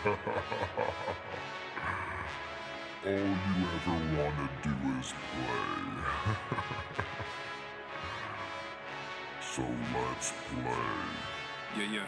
All you ever want to do is play. So let's play. Yeah.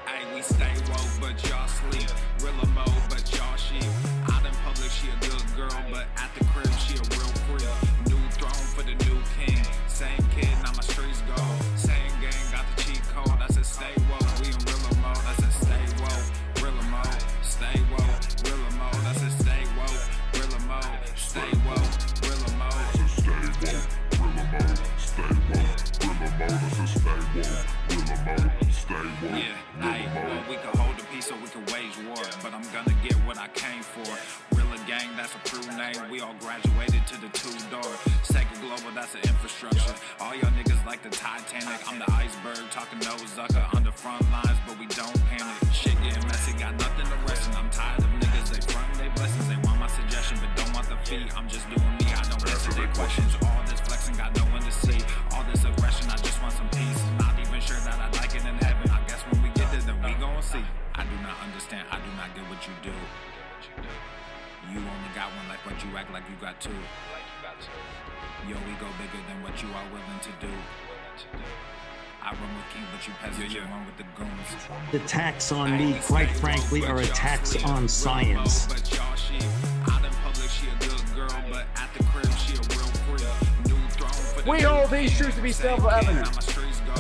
Hey, we stay woke, but y'all sleep. Real mode, but y'all sheep. Out in public, she a good girl, but at the crib, she a real freak. New throne for the new king. Same kid, now my streets go. Same gang, got the cheat code. I said stay woke, we in real mode. I said stay woke, real mode. Stay woke, real mode. I said stay woke, real mode. Stay woke, real mode. I said stay woke, real mode. Stay woke, real mode. I said stay woke, real mode. Stay woke, Yeah, real mode. well, we can hold a peace or we can wage war, but I'm gonna get what I came for. Real gang, that's a crew name. We all graduated to the two-door. Sacred Global, that's an infrastructure. All y'all niggas like the Titanic. I'm the iceberg, talking no Zucker on the front lines, but we don't panic. Shit getting messy, got nothing to rest in. I'm tired of niggas, they frontin' they blessings. They want my suggestion, but don't want the fee. I'm just doing me, I don't answer their questions. All this flexing, got no one to see. All this aggression, I just want some peace. Not even sure that I like it in heaven. I guess when we get there, then we gon' see. I do not understand, I do not get what you do. You only got one, like what you act like you got two. Yo, we go bigger than what you are willing to do. I run with king, but you peasants, you run with the goons. The attacks on me, quite frankly, are attacks on science. But y'all sheep. Out in public, she a good girl, but at the crib, she a real freak. New throne for the We hold these truths to be self-evident.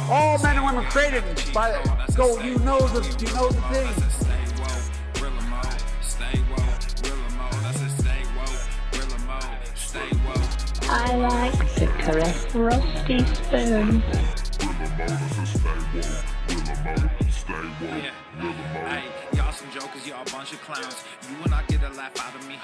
All men and women created by go. You know the thing. Stay woke, real mode. Stay woke, real mode. I said stay woke, real mode. Stay woke. I like to caress rusty spoons. Hey, y'all some jokers, y'all a bunch of clowns. You will not get a laugh out of me.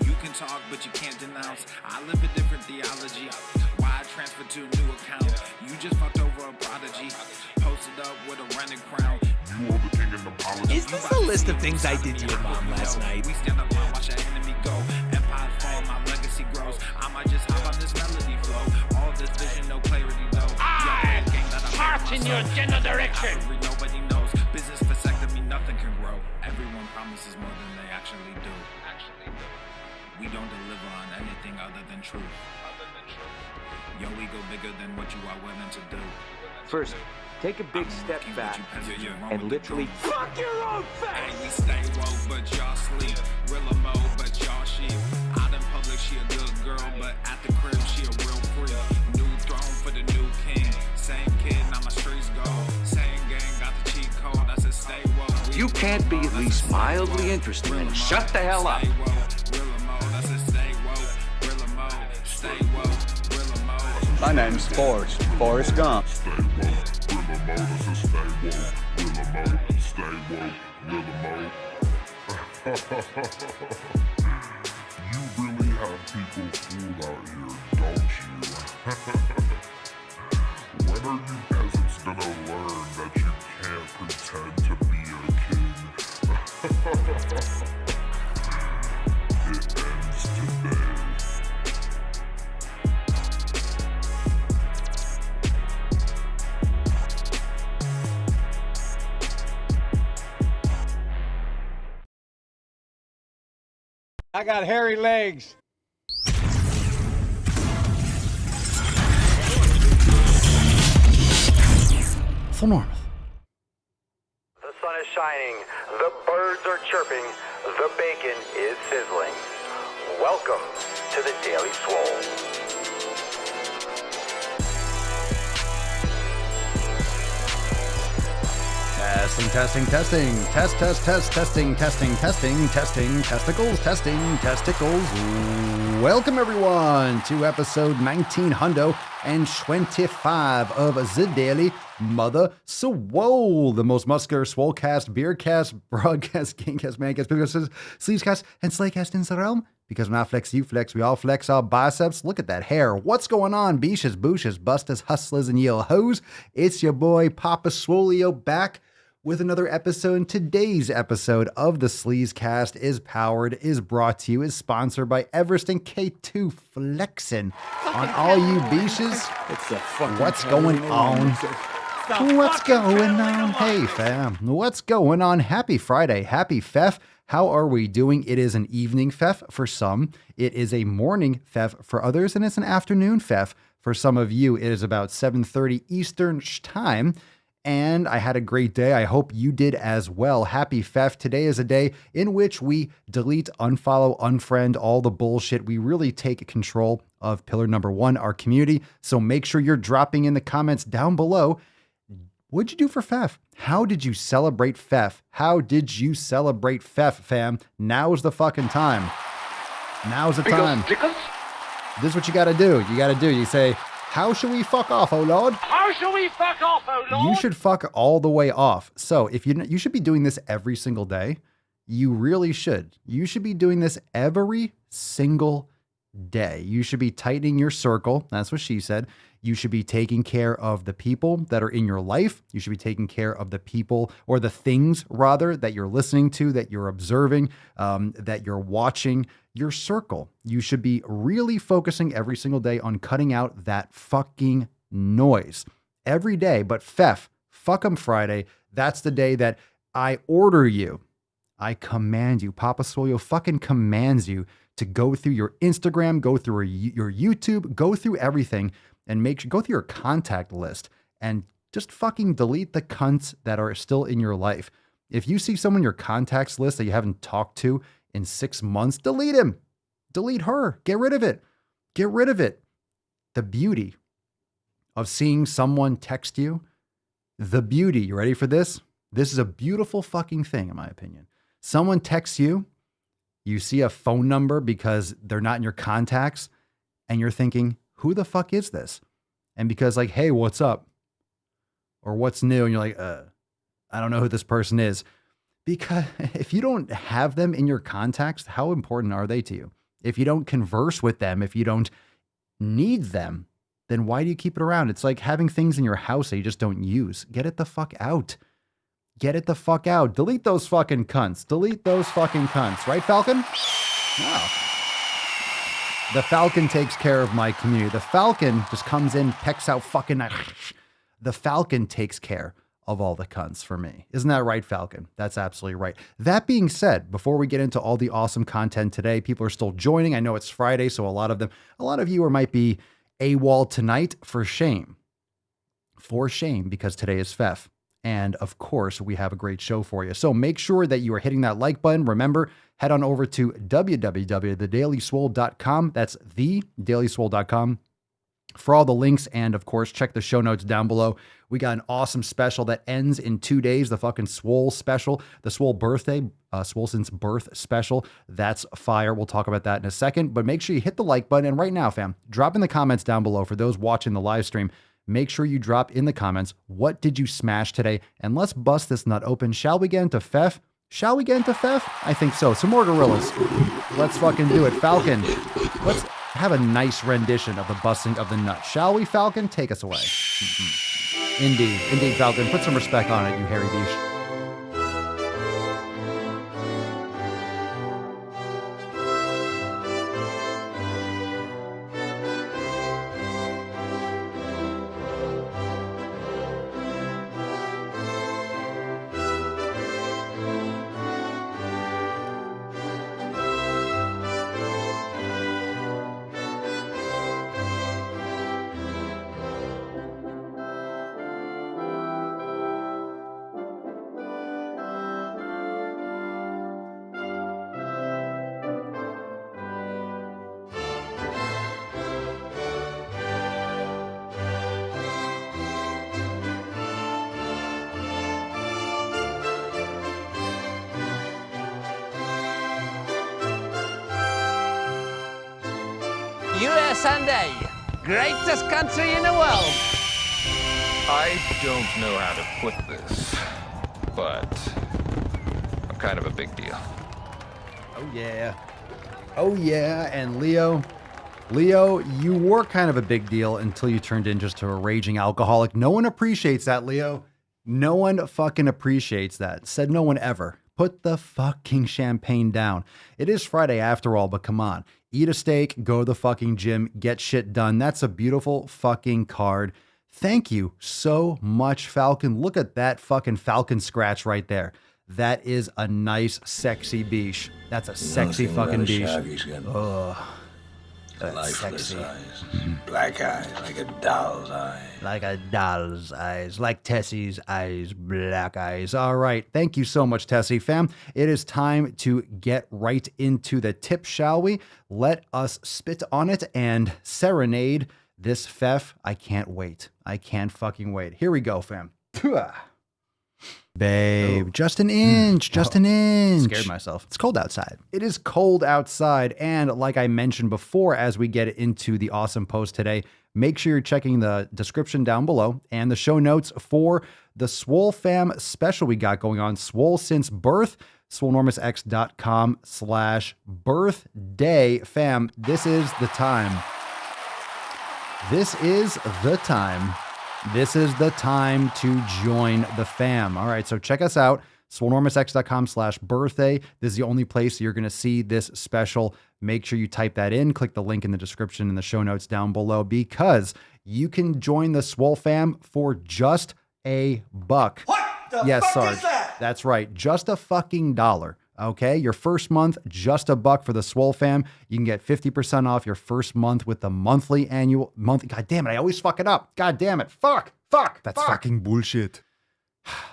You can talk, but you can't denounce. I live a different theology. Why I transfer to a new account? You just fucked over a prodigy. Posted up with a rented crown. You are the king and apology. Is this the list of things I did to your mom last night? We stand up and watch our enemy go. Empire fall, my legacy grows. I might just hop on this melody flow. All this vision, no clarity though. March in your general direction. Nobody knows. Business vasectomy, nothing can grow. Everyone promises more than they actually do. We don't deliver on anything other than truth. Yo, we go bigger than what you are willing to do. First, take a big step back and literally fuck your own Hey, face. we stay woke, but y'all sleep. Real mode, but y'all sheep. Out in public, she a good girl, but at the crib, she a real freak. New throne for the new king. Same kid, now my streets go. Same gang, got the cheat code. I said stay woke. You can't be at least mildly interested and shut the hell up. Stay woke, real mode. I said stay woke, real mode. Stay woke, real mode. My name's Forrest Gump. Stay woke, real mode. I said stay woke, real mode. Stay woke, real mode. You really have people fooled out here, don't you? When are you peasants gonna learn that you can't pretend to be a king? It ends today. I got hairy legs. For North. The sun is shining, the birds are chirping, the bacon is sizzling. Welcome to the Daily Swole. Testing. Testicles. Welcome everyone to episode 1925 of the Daily Mother Swole, the most muscular swolecast, beercast, broadcast, gamecast, mancast, bigcast, sleevescast, and slaycast in the realm. Because when I flex, you flex, we all flex our biceps. Look at that hair. What's going on, beaches, booshes, busters, hustlers, and yo hoes? It's your boy Papa Swolio back with another episode. And today's episode of the Sleazecast is brought to you, is sponsored by Everest and K2 Flexin'. On all you beaches, It's a fucking what's going on? What's going on? Hey, fam. What's going on? Happy Friday. Happy Fef. How are we doing? It is an evening Fef for some. It is a morning Fef for others, and it's an afternoon Fef for some of you. It is about 7:30 Eastern time, and I had a great day. I hope you did as well. Happy Fef. Today is a day in which we delete, unfollow, unfriend all the bullshit. We really take control of pillar number one, our community. So make sure you're dropping in the comments down below. What'd you do for Fef? How did you celebrate Fef? How did you celebrate Fef, fam? Now's the fucking time. Now's the time. This is what you gotta do. You say, how should we fuck off, oh Lord? How shall we fuck off, oh Lord? You should fuck all the way off. So if you should be doing this every single day. You really should. You should be doing this every single day. You should be tightening your circle. That's what she said. You should be taking care of the people that are in your life. You should be taking care of the people, or the things rather, that you're listening to, that you're observing, that you're watching. Your circle. You should be really focusing every single day on cutting out that fucking noise every day. But Fef, fuck 'em Friday. That's the day that I order you. I command you. Papa Swole fucking commands you to go through your Instagram, go through your YouTube, go through everything, and go through your contact list and just fucking delete the cunts that are still in your life. If you see someone in your contacts list that you haven't talked to in 6 months, delete him. Delete her. Get rid of it. Get rid of it. The beauty of seeing someone text you, the beauty, you ready for this? This is a beautiful fucking thing, in my opinion. Someone texts you, you see a phone number because they're not in your contacts, and you're thinking, who the fuck is this? And because like, hey, what's up? Or what's new? And you're like, I don't know who this person is. Because if you don't have them in your contacts, how important are they to you? If you don't converse with them, if you don't need them, then why do you keep it around? It's like having things in your house that you just don't use. Get it the fuck out. Get it the fuck out. Delete those fucking cunts. Delete those fucking cunts. Right, Falcon? No. The Falcon takes care of my community. The Falcon just comes in, pecks out fucking... The Falcon takes care of all the cunts for me. Isn't that right, Falcon? That's absolutely right. That being said, before we get into all the awesome content today, people are still joining. I know it's Friday, so a lot of you might be AWOL tonight for shame. For shame, because today is Fef. And of course, we have a great show for you. So make sure that you are hitting that like button. Remember, head on over to www.thedailyswole.com. That's thedailyswole.com for all the links. And of course, check the show notes down below. We got an awesome special that ends in 2 days. The fucking Swole special, the Swole birthday, Swolesen's birth special. That's fire. We'll talk about that in a second, but make sure you hit the like button. And right now, fam, drop in the comments down below for those watching the live stream. Make sure you drop in the comments, what did you smash today? And let's bust this nut open. Shall we get into Fef? Shall we get into Fef? I think so. Some more gorillas. Let's fucking do it. Falcon, let's have a nice rendition of the busting of the nut. Shall we, Falcon? Take us away. Indeed. Indeed, Falcon. Put some respect on it, you hairy douche. USA, greatest country in the world. I don't know how to put this, but I'm kind of a big deal. Oh yeah. Oh yeah, and Leo, you were kind of a big deal until you turned in just a raging alcoholic. No one appreciates that, Leo. No one fucking appreciates that. Said no one ever. Put the fucking champagne down. It is Friday after all, but come on. Eat a steak, go to the fucking gym, get shit done. That's a beautiful fucking card. Thank you so much, Falcon. Look at that fucking Falcon scratch right there. That is a nice, sexy beach. That's a sexy fucking beach. Ugh. That's sexy. Eyes. Black eyes, like a doll's eyes. Like a doll's eyes. Like Tessie's eyes, black eyes. All right. Thank you so much, Tessie fam. It is time to get right into the tip, shall we? Let us spit on it and serenade this Fef. I can't wait. I can't fucking wait. Here we go, fam. Babe, just an inch, just an inch. Scared myself. It's cold outside. It is cold outside. And like I mentioned before, as we get into the awesome post today, make sure you're checking the description down below and the show notes for the Swole fam special we got going on. Swole since birth, swolenormousx.com/birthday. Fam, this is the time. This is the time. This is the time to join the fam. All right, so check us out, swolenormousx.com/birthday. This is the only place you're going to see this special. Make sure you type that in. Click the link in the description and the show notes down below because you can join the Swole fam for just $1. What the fuck is that? That's right, just a fucking dollar. Okay, your first month, just $1 for the Swole fam. You can get 50% off your first month with the monthly. God damn it, I always fuck it up. God damn it, fuck. That's fucking bullshit.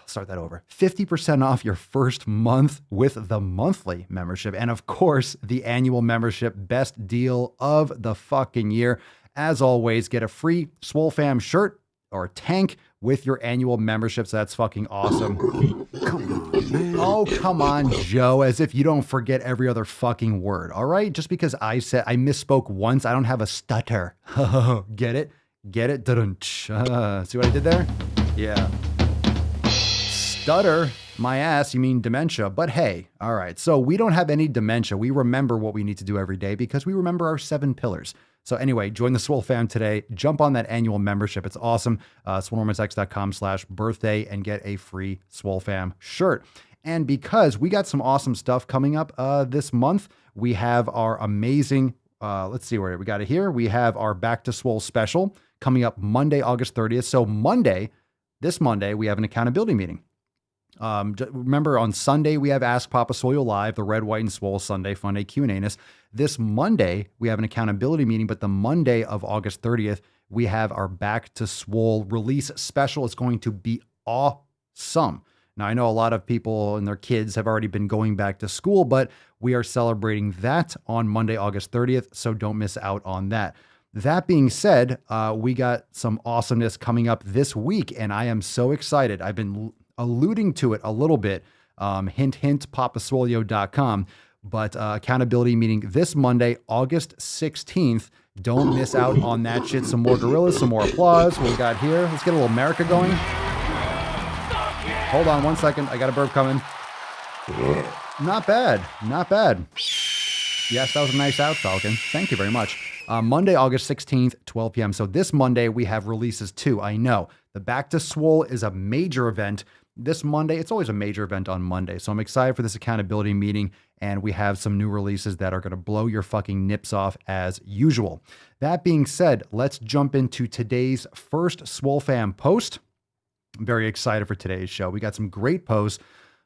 Start that over. 50% off your first month with the monthly membership. And of course, the annual membership, best deal of the fucking year. As always, get a free Swole fam shirt or tank with your annual membership. So that's fucking awesome. Come on, man. Oh, come on, Joe. As if you don't forget every other fucking word. All right. Just because I misspoke once, I don't have a stutter. Get it? Get it? See what I did there? Yeah. Stutter my ass, you mean dementia. But hey, all right. So we don't have any dementia. We remember what we need to do every day because we remember our 7 pillars. So anyway, join the Swole fam today. Jump on that annual membership. It's awesome. swolenormousx.com/birthday and get a free Swole fam shirt. And because we got some awesome stuff coming up this month, we have our amazing, let's see where we got it here. We have our Back to Swole special coming up Monday, August 30th. So this Monday, we have an accountability meeting. Remember on Sunday, we have Ask Papa Swole Live, the Red, White, and Swole Sunday Funday Q&A-ness. This Monday, we have an accountability meeting, but the Monday of August 30th, we have our Back to Swole release special. It's going to be awesome. Now, I know a lot of people and their kids have already been going back to school, but we are celebrating that on Monday, August 30th, so don't miss out on that. That being said, we got some awesomeness coming up this week, and I am so excited. I've been alluding to it a little bit, hint, hint, papaswolio.com, but accountability meeting this Monday, August 16th. Don't miss out on that shit. Some more gorillas, some more applause. What we got here? Let's get a little America going. Hold on 1 second. I got a burp coming. Not bad. Not bad. Yes, that was a nice out, Falcon. Thank you very much. Monday, August 16th, 12 p.m. So this Monday, we have releases too. I know. The Back to Swole is a major event. This Monday, it's always a major event on Monday. So I'm excited for this accountability meeting. And we have some new releases that are going to blow your fucking nips off as usual. That being said, let's jump into today's first Swole fam post. I'm very excited for today's show. We got some great posts.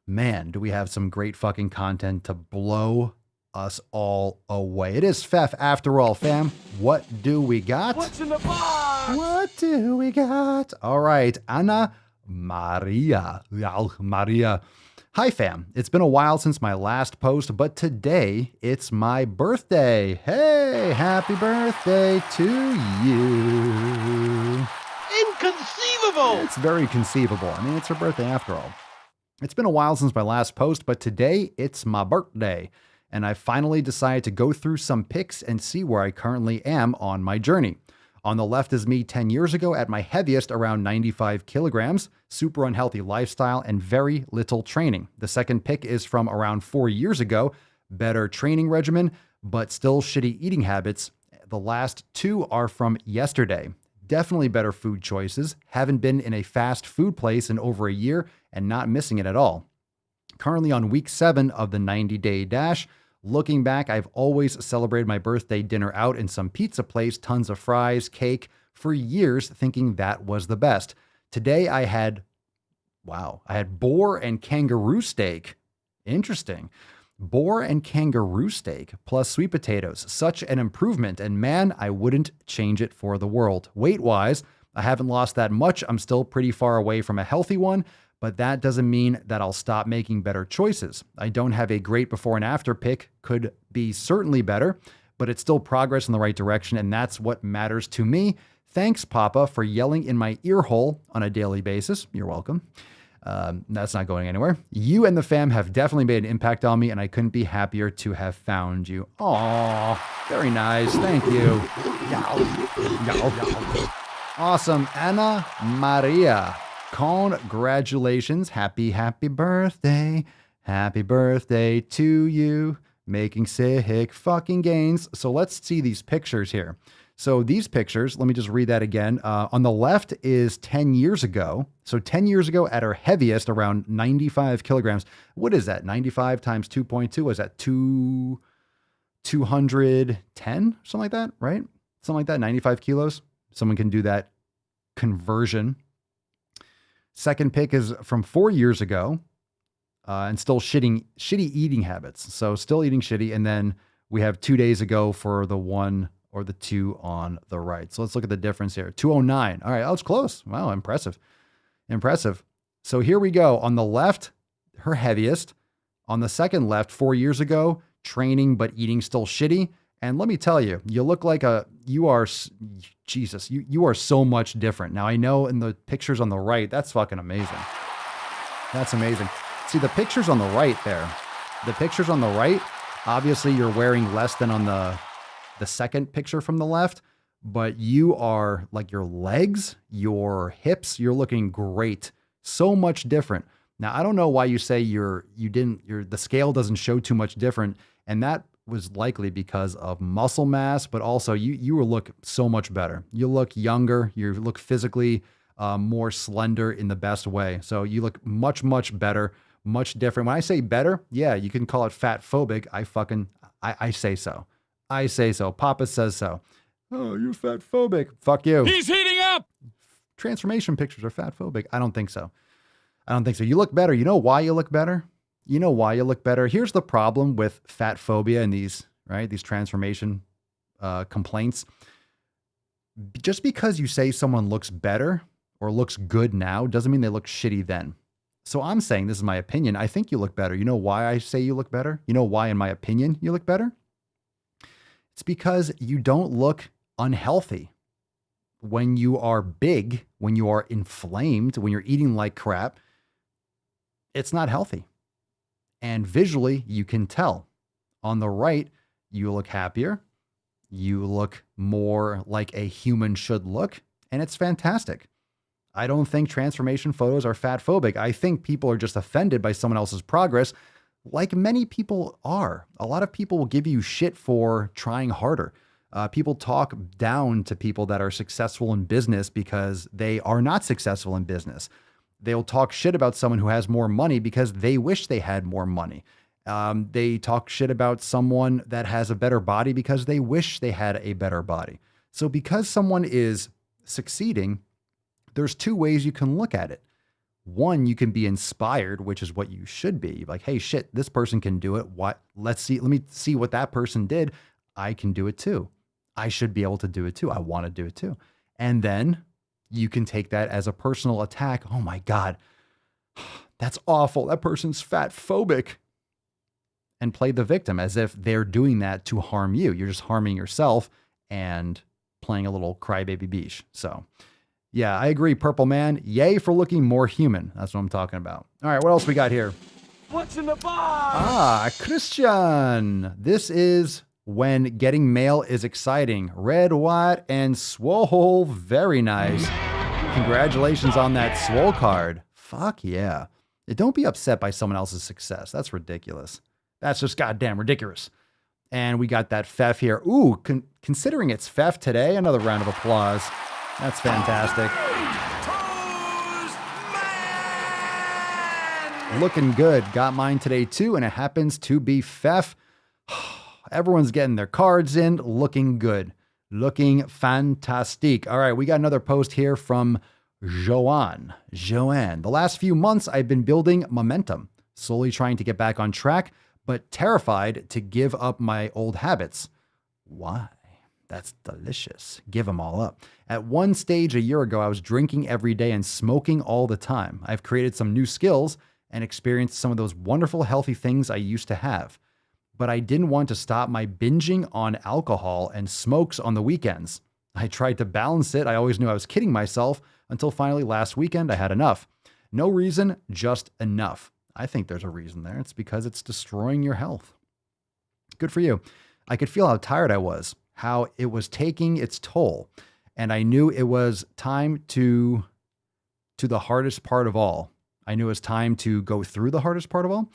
Man, do we have some great fucking content to blow us all away. It is Fef after all, fam. What do we got? What's in the box? What do we got? All right, Ana Maria. Maria. Hi, fam. It's been a while since my last post, but today it's my birthday. Hey, happy birthday to you. Inconceivable! It's very conceivable. I mean, it's her birthday after all. It's been a while since my last post, but today it's my birthday. And I finally decided to go through some pics and see where I currently am on my journey. On the left is me 10 years ago at my heaviest, around 95 kilograms, super unhealthy lifestyle, and very little training. The second pic is from around 4 years ago, better training regimen, but still shitty eating habits. The last two are from yesterday. Definitely better food choices, haven't been in a fast food place in over a year, and not missing it at all. Currently on week 7 of the 90-day dash. Looking back, I've always celebrated my birthday dinner out in some pizza place, tons of fries, cake, for years thinking that was the best. Today I had boar and kangaroo steak. Interesting. Boar and kangaroo steak plus sweet potatoes. Such an improvement. And man, I wouldn't change it for the world. Weight-wise, I haven't lost that much. I'm still pretty far away from a healthy one, but that doesn't mean that I'll stop making better choices. I don't have a great before and after pic. Could be certainly better, but it's still progress in the right direction, and that's what matters to me. Thanks, Papa, for yelling in my ear hole on a daily basis. You're welcome. That's not going anywhere. You and the fam have definitely made an impact on me, and I couldn't be happier to have found you. Aw, very nice. Thank you. Awesome. Anna Maria, congratulations. Happy birthday. Happy birthday to you. Making sick fucking gains. So let's see these pictures here. So these pictures, let me just read that again. On the left is 10 years ago. So 10 years ago at her heaviest, around 95 kilograms. What is that? 95 times 2.2? Was that 210? Something like that, right? Something like that, 95 kilos. Someone can do that conversion. Second pick is from 4 years ago and still shitty eating habits. So still eating shitty. And then we have 2 days ago for the one or the two on the right. So let's look at the difference here. 209. All right, oh, it's close. Wow, impressive. Impressive. So here we go. On the left, her heaviest. On the second left, 4 years ago, training but eating still shitty. And let me tell you, you look like you are so much different. Now, I know in the pictures on the right, that's fucking amazing. That's amazing. See, the pictures on the right there, obviously you're wearing less than on the second picture from the left, but you are like your legs, your hips, you're looking great. So much different. Now, I don't know why you say the scale doesn't show too much different. And that was likely because of muscle mass, but also you will look so much better. You look younger, you look physically more slender in the best way. So you look much, much better, much different. When I say better, yeah, you can call it fat phobic. I say so. I say so. Papa says so. Oh, you're fat phobic. Fuck you. He's heating up. Transformation pictures are fat phobic. I don't think so. You look better. You know why you look better? Here's the problem with fat phobia and these transformation complaints. Just because you say someone looks better or looks good now doesn't mean they look shitty then. So I'm saying, this is my opinion, I think you look better. You know why I say you look better? You know why, in my opinion, you look better? It's because you don't look unhealthy. When you are big, when you are inflamed, when you're eating like crap, it's not healthy. And visually, you can tell. On the right, you look happier. You look more like a human should look, and it's fantastic. I don't think transformation photos are fat phobic. I think people are just offended by someone else's progress, like many people are. A lot of people will give you shit for trying harder. People talk down to people that are successful in business because they are not successful in business. They'll talk shit about someone who has more money because they wish they had more money. They talk shit about someone that has a better body because they wish they had a better body. So because someone is succeeding, there's two ways you can look at it. One, you can be inspired, which is what you should be. Like, hey, shit, this person can do it. Let me see what that person did. I can do it too. I should be able to do it too. I want to do it too. And then you can take that as a personal attack. Oh my God, that's awful. That person's fat phobic. And play the victim as if they're doing that to harm you. You're just harming yourself and playing a little crybaby beach. So yeah, I agree, Purple Man. Yay for looking more human. That's what I'm talking about. All right, what else we got here? What's in the box? Christian. This is when getting mail is exciting. Red, white, and swole. Very nice. Congratulations on that swole card. Fuck yeah. Don't be upset by someone else's success. That's ridiculous. That's just goddamn ridiculous. And we got that Fef here. Ooh, considering it's Fef today, another round of applause. That's fantastic. Looking good. Got mine today too, and it happens to be Fef. Everyone's getting their cards in, looking good. Looking fantastic. All right, we got another post here from Joanne. The last few months, I've been building momentum, slowly trying to get back on track, but terrified to give up my old habits. Why? That's delicious. Give them all up. At one stage a year ago, I was drinking every day and smoking all the time. I've created some new skills and experienced some of those wonderful, healthy things I used to have. But I didn't want to stop my binging on alcohol and smokes on the weekends. I tried to balance it. I always knew I was kidding myself until finally last weekend I had enough. No reason, just enough. I think there's a reason there. It's because it's destroying your health. Good for you. I could feel how tired I was, how it was taking its toll. And I knew it was time to the hardest part of all. I knew it was time to go through the hardest part of all.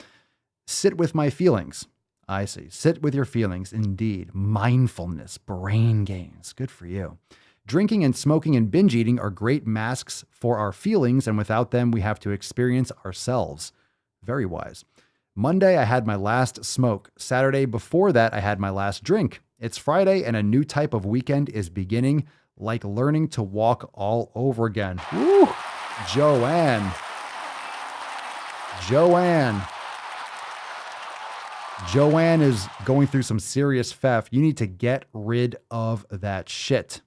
Sit with my feelings. I see. Sit with your feelings. Indeed. Mindfulness, brain gains. Good for you. Drinking and smoking and binge eating are great masks for our feelings, and without them, we have to experience ourselves. Very wise. Monday, I had my last smoke. Saturday before that, I had my last drink. It's Friday, and a new type of weekend is beginning, like learning to walk all over again. Woo! Joanne. Joanne is going through some serious theft. You need to get rid of that shit.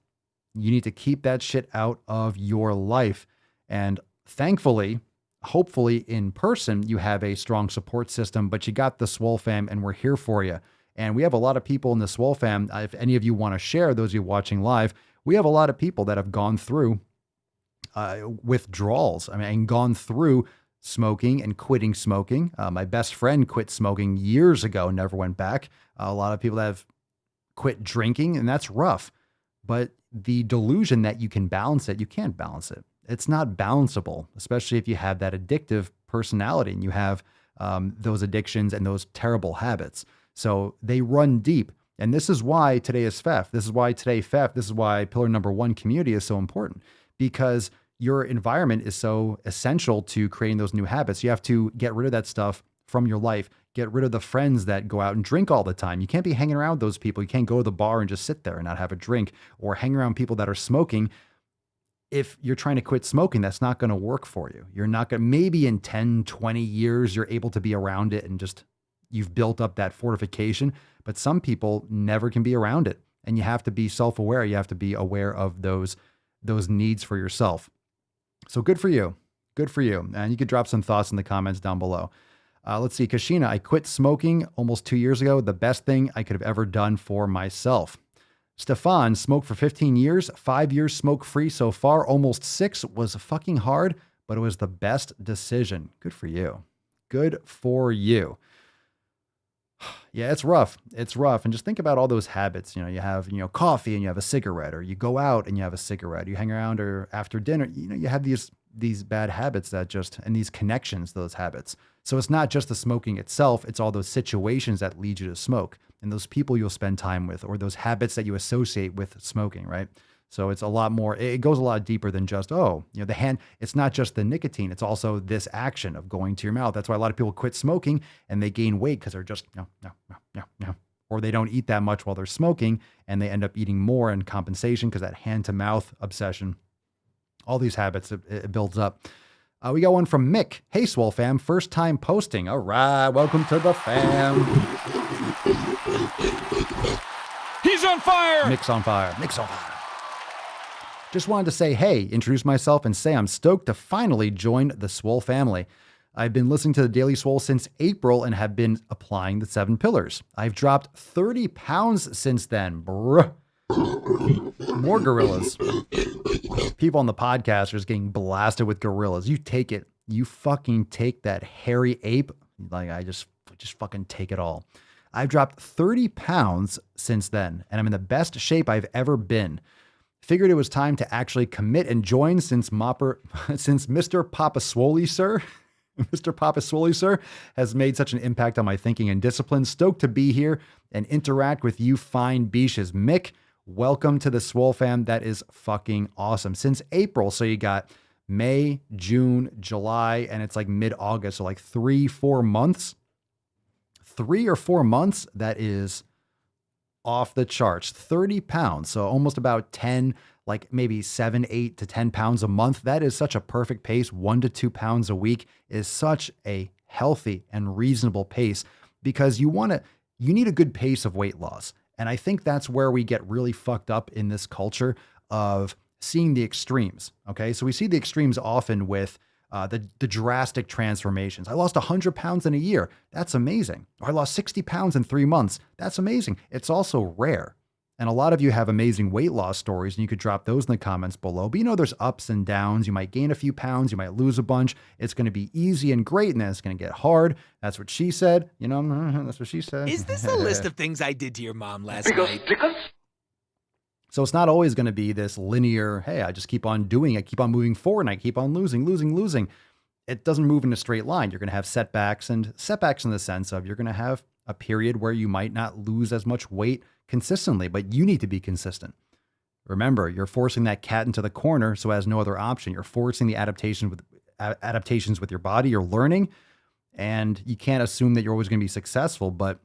You need to keep that shit out of your life. And thankfully, hopefully in person, you have a strong support system, but you got the Swole fam and we're here for you. And we have a lot of people in the Swole fam. If any of you want to share, those of you watching live, we have a lot of people that have gone through withdrawals. I mean, and gone through smoking and quitting smoking. My best friend quit smoking years ago, never went back. A lot of people that have quit drinking, and that's rough. But the delusion that you can balance it, you can't balance it. It's not balanceable, especially if you have that addictive personality and you have those addictions and those terrible habits. So they run deep. And this is why today is theft. This is why pillar number one community is so important, because your environment is so essential to creating those new habits. You have to get rid of that stuff from your life. Get rid of the friends that go out and drink all the time. You can't be hanging around those people. You can't go to the bar and just sit there and not have a drink, or hang around people that are smoking. If you're trying to quit smoking, that's not going to work for you. You're not going to, maybe in 10, 20 years, you're able to be around it and just, you've built up that fortification, but some people never can be around it. And you have to be self-aware. You have to be aware of those needs for yourself. So good for you. Good for you. And you could drop some thoughts in the comments down below. Let's see. Kashina, I quit smoking almost 2 years ago. The best thing I could have ever done for myself. Stefan, smoked for 15 years, 5 years smoke-free so far, almost 6, was fucking hard, but it was the best decision. Good for you. Good for you. Yeah, it's rough. It's rough. And just think about all those habits. You know, you have, coffee and you have a cigarette, or you go out and you have a cigarette, you hang around, or after dinner, you have these bad habits that just, and these connections, those habits. So it's not just the smoking itself, it's all those situations that lead you to smoke, and those people you'll spend time with, or those habits that you associate with smoking, right? So it's a lot more, it goes a lot deeper than just, it's not just the nicotine. It's also this action of going to your mouth. That's why a lot of people quit smoking and they gain weight, because they're just, no. Or they don't eat that much while they're smoking and they end up eating more in compensation, because that hand to mouth obsession, all these habits, it builds up. We got one from Mick. Hey, Swole fam, first time posting. All right, welcome to the fam. He's on fire. Mick's on fire. Just wanted to say, hey, introduce myself and say I'm stoked to finally join the Swole family. I've been listening to the Daily Swole since April and have been applying the 7 pillars. I've dropped 30 pounds since then. Bruh. More gorillas. People on the podcast are just getting blasted with gorillas. You take it. You fucking take that hairy ape. Like, I just fucking take it all. I've dropped 30 pounds since then, and I'm in the best shape I've ever been. Figured it was time to actually commit and join since Mr. Papa Swole, sir. Mr. Papa Swole, sir, has made such an impact on my thinking and discipline. Stoked to be here and interact with you fine beaches. Mick, welcome to the Swole fam. That is fucking awesome. Since April, so you got May, June, July, and it's like mid-August, so like 3-4 months. 3 or 4 months, that is off the charts. 30 pounds. So almost about 10, like maybe 7, 8 to 10 pounds a month. That is such a perfect pace. 1 to 2 pounds a week is such a healthy and reasonable pace because you need a good pace of weight loss. And I think that's where we get really fucked up in this culture of seeing the extremes. Okay. So we see the extremes often with the drastic transformations. I lost 100 pounds in a year. That's amazing. Or I lost 60 pounds in 3 months. That's amazing. It's also rare. And a lot of you have amazing weight loss stories, and you could drop those in the comments below. But there's ups and downs. You might gain a few pounds. You might lose a bunch. It's going to be easy and great, and then it's going to get hard. That's what she said. That's what she said. Is this the list of things I did to your mom last night? So it's not always going to be this linear, hey, I just keep on doing it, keep on moving forward, and I keep on losing. It doesn't move in a straight line. You're going to have setbacks in the sense of you're going to have a period where you might not lose as much weight consistently, but you need to be consistent. Remember, you're forcing that cat into the corner so it has no other option. You're forcing the adaptations with your body. You're learning, and you can't assume that you're always going to be successful, but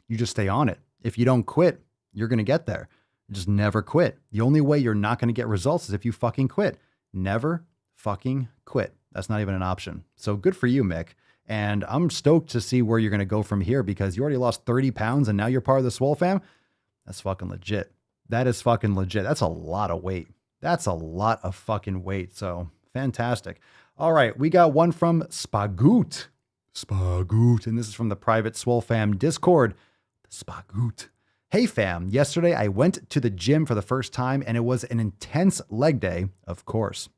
you just stay on it. If you don't quit, you're going to get there. Just never quit. The only way you're not going to get results is if you fucking quit. Never fucking quit. That's not even an option. So good for you, Mick. And I'm stoked to see where you're going to go from here because you already lost 30 pounds and now you're part of the Swole fam. That's fucking legit. That is fucking legit. That's a lot of weight. That's a lot of fucking weight. So fantastic. All right. We got one from Spagoot. And this is from the private Swole fam Discord. Spagoot. Hey fam, yesterday I went to the gym for the first time and it was an intense leg day, of course.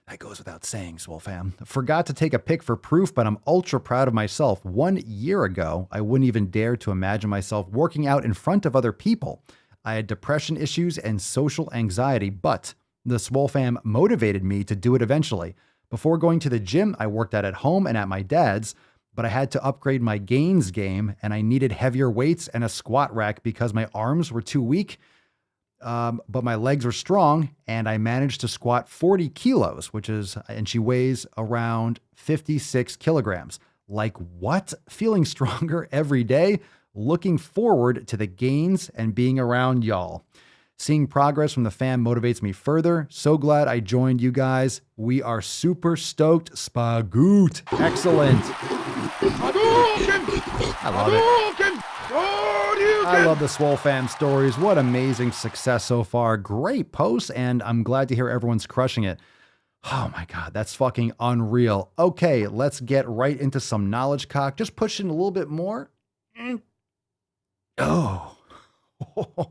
That goes without saying, Swole fam. Forgot to take a pic for proof, but I'm ultra proud of myself. 1 year ago, I wouldn't even dare to imagine myself working out in front of other people. I had depression issues and social anxiety, but the Swole fam motivated me to do it eventually. Before going to the gym, I worked out at home and at my dad's, but I had to upgrade my gains game and I needed heavier weights and a squat rack because my arms were too weak. But my legs were strong and I managed to squat 40 kilos, and she weighs around 56 kilograms. Like what? Feeling stronger every day. Looking forward to the gains and being around y'all. Seeing progress from the fam motivates me further. So glad I joined you guys. We are super stoked. Spagoot. Excellent. I love it. I love the Swole fam stories. What amazing success so far. Great posts, and I'm glad to hear everyone's crushing it. Oh my God, that's fucking unreal. Okay, let's get right into some knowledge cock. Just push in a little bit more. Oh,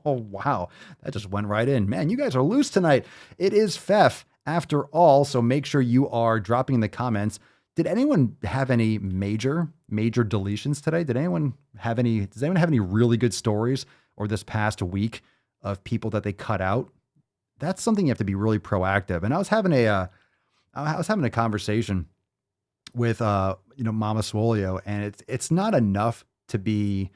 wow. That just went right in. Man, you guys are loose tonight. It is Fef after all, so make sure you are dropping in the comments. Did anyone have any major deletions today? Does anyone have any really good stories or this past week of people that they cut out? That's something you have to be really proactive. And I was having a conversation with Mama Swolio, and it's not enough to be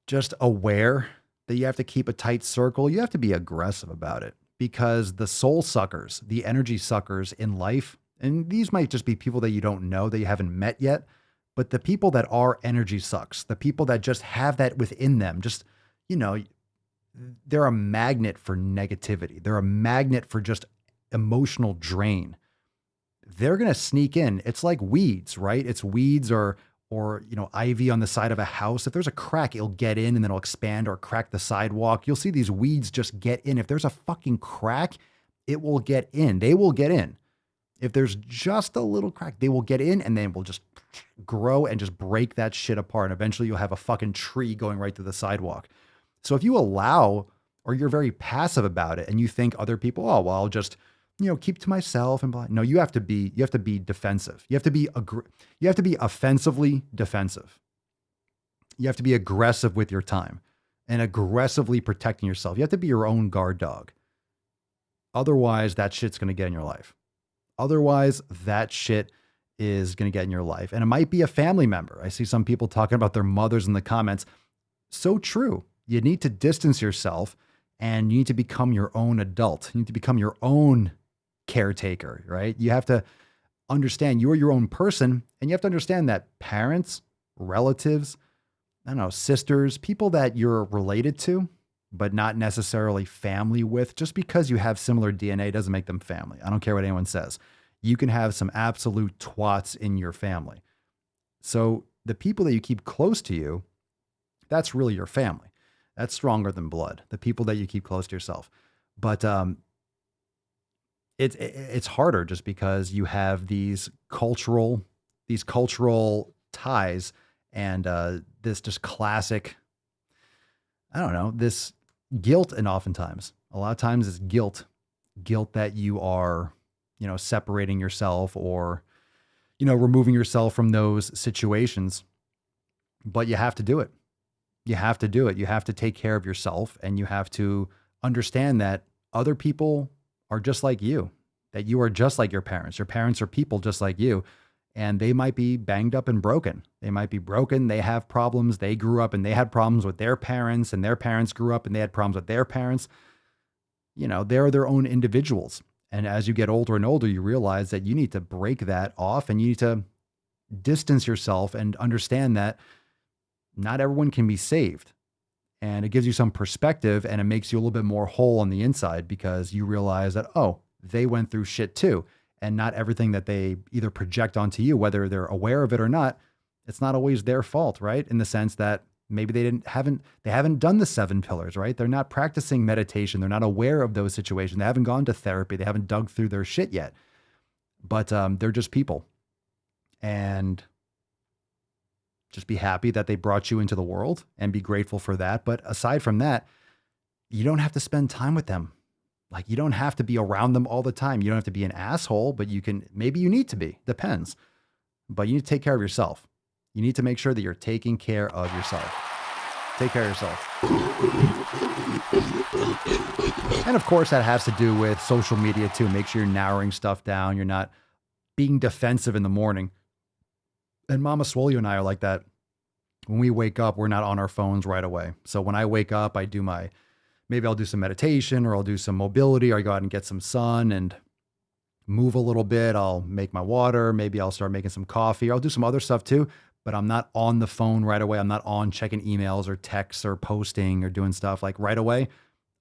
just aware that you have to keep a tight circle. You have to be aggressive about it because the soul suckers, the energy suckers in life, and these might just be people that you don't know, that you haven't met yet, but the people that are energy sucks, the people that just have that within them, just, they're a magnet for negativity. They're a magnet for just emotional drain. They're going to sneak in. It's like weeds, right? It's weeds or ivy on the side of a house. If there's a crack, it'll get in and then it'll expand or crack the sidewalk. You'll see these weeds just get in. If there's a fucking crack, it will get in. They will get in. If there's just a little crack, they will get in and then will just grow and just break that shit apart. And eventually you'll have a fucking tree going right through the sidewalk. So if you allow, or you're very passive about it and you think other people, oh, well, I'll just, keep to myself and blah. No, you have to be defensive. You have to be offensively defensive. You have to be aggressive with your time and aggressively protecting yourself. You have to be your own guard dog. Otherwise, that shit's going to get in your life. Otherwise, that shit is going to get in your life. And it might be a family member. I see some people talking about their mothers in the comments. So true. You need to distance yourself and you need to become your own adult. You need to become your own caretaker, right? You have to understand you're your own person, and you have to understand that parents, relatives, I don't know, sisters, people that you're related to, but not necessarily family with. Just because you have similar DNA doesn't make them family. I don't care what anyone says. You can have some absolute twats in your family. So the people that you keep close to you, that's really your family. That's stronger than blood. The people that you keep close to yourself. But it's harder just because you have these cultural ties and this just classic, I don't know, this guilt. And oftentimes, a lot of times it's guilt that you are, separating yourself or, removing yourself from those situations. But you have to do it. You have to do it. You have to take care of yourself, and you have to understand that other people are just like you, that you are just like your parents. Your parents are people just like you, and they might be banged up and broken. They might be broken. They have problems. They grew up and they had problems with their parents, and their parents grew up and they had problems with their parents. They're their own individuals. And as you get older and older, you realize that you need to break that off, and you need to distance yourself and understand that not everyone can be saved. And it gives you some perspective, and it makes you a little bit more whole on the inside, because you realize that, oh, they went through shit too. And not everything that they either project onto you, whether they're aware of it or not, it's not always their fault, right? In the sense that maybe they haven't done the 7 pillars, right? They're not practicing meditation. They're not aware of those situations. They haven't gone to therapy. They haven't dug through their shit yet. But they're just people. And just be happy that they brought you into the world and be grateful for that. But aside from that, you don't have to spend time with them. Like, you don't have to be around them all the time. You don't have to be an asshole, but maybe you need to be, depends. But you need to take care of yourself. You need to make sure that you're taking care of yourself. Take care of yourself. And of course, that has to do with social media too. Make sure you're narrowing stuff down. You're not being defensive in the morning. And Mama Swole and I are like that. When we wake up, we're not on our phones right away. So when I wake up, maybe I'll do some meditation, or I'll do some mobility, or I go out and get some sun and move a little bit. I'll make my water. Maybe I'll start making some coffee. I'll do some other stuff too, but I'm not on the phone right away. I'm not on checking emails or texts or posting or doing stuff like right away.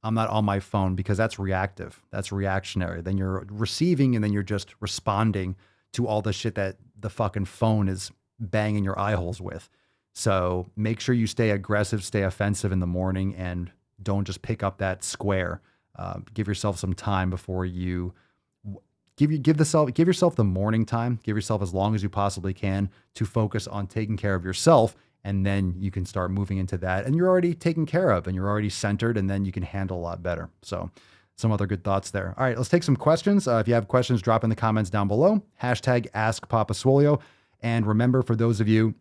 I'm not on my phone, because that's reactive. That's reactionary. Then you're receiving, and then you're just responding to all the shit that the fucking phone is banging your eye holes with. So make sure you stay aggressive, stay offensive in the morning, and don't just pick up that square. Give yourself some time before you give yourself the morning time. Give yourself as long as you possibly can to focus on taking care of yourself. And then you can start moving into that, and you're already taken care of, and you're already centered, and then you can handle a lot better. So some other good thoughts there. All right, let's take some questions. If you have questions, drop in the comments down below. Hashtag Ask Papa Swolio. And remember, for those of you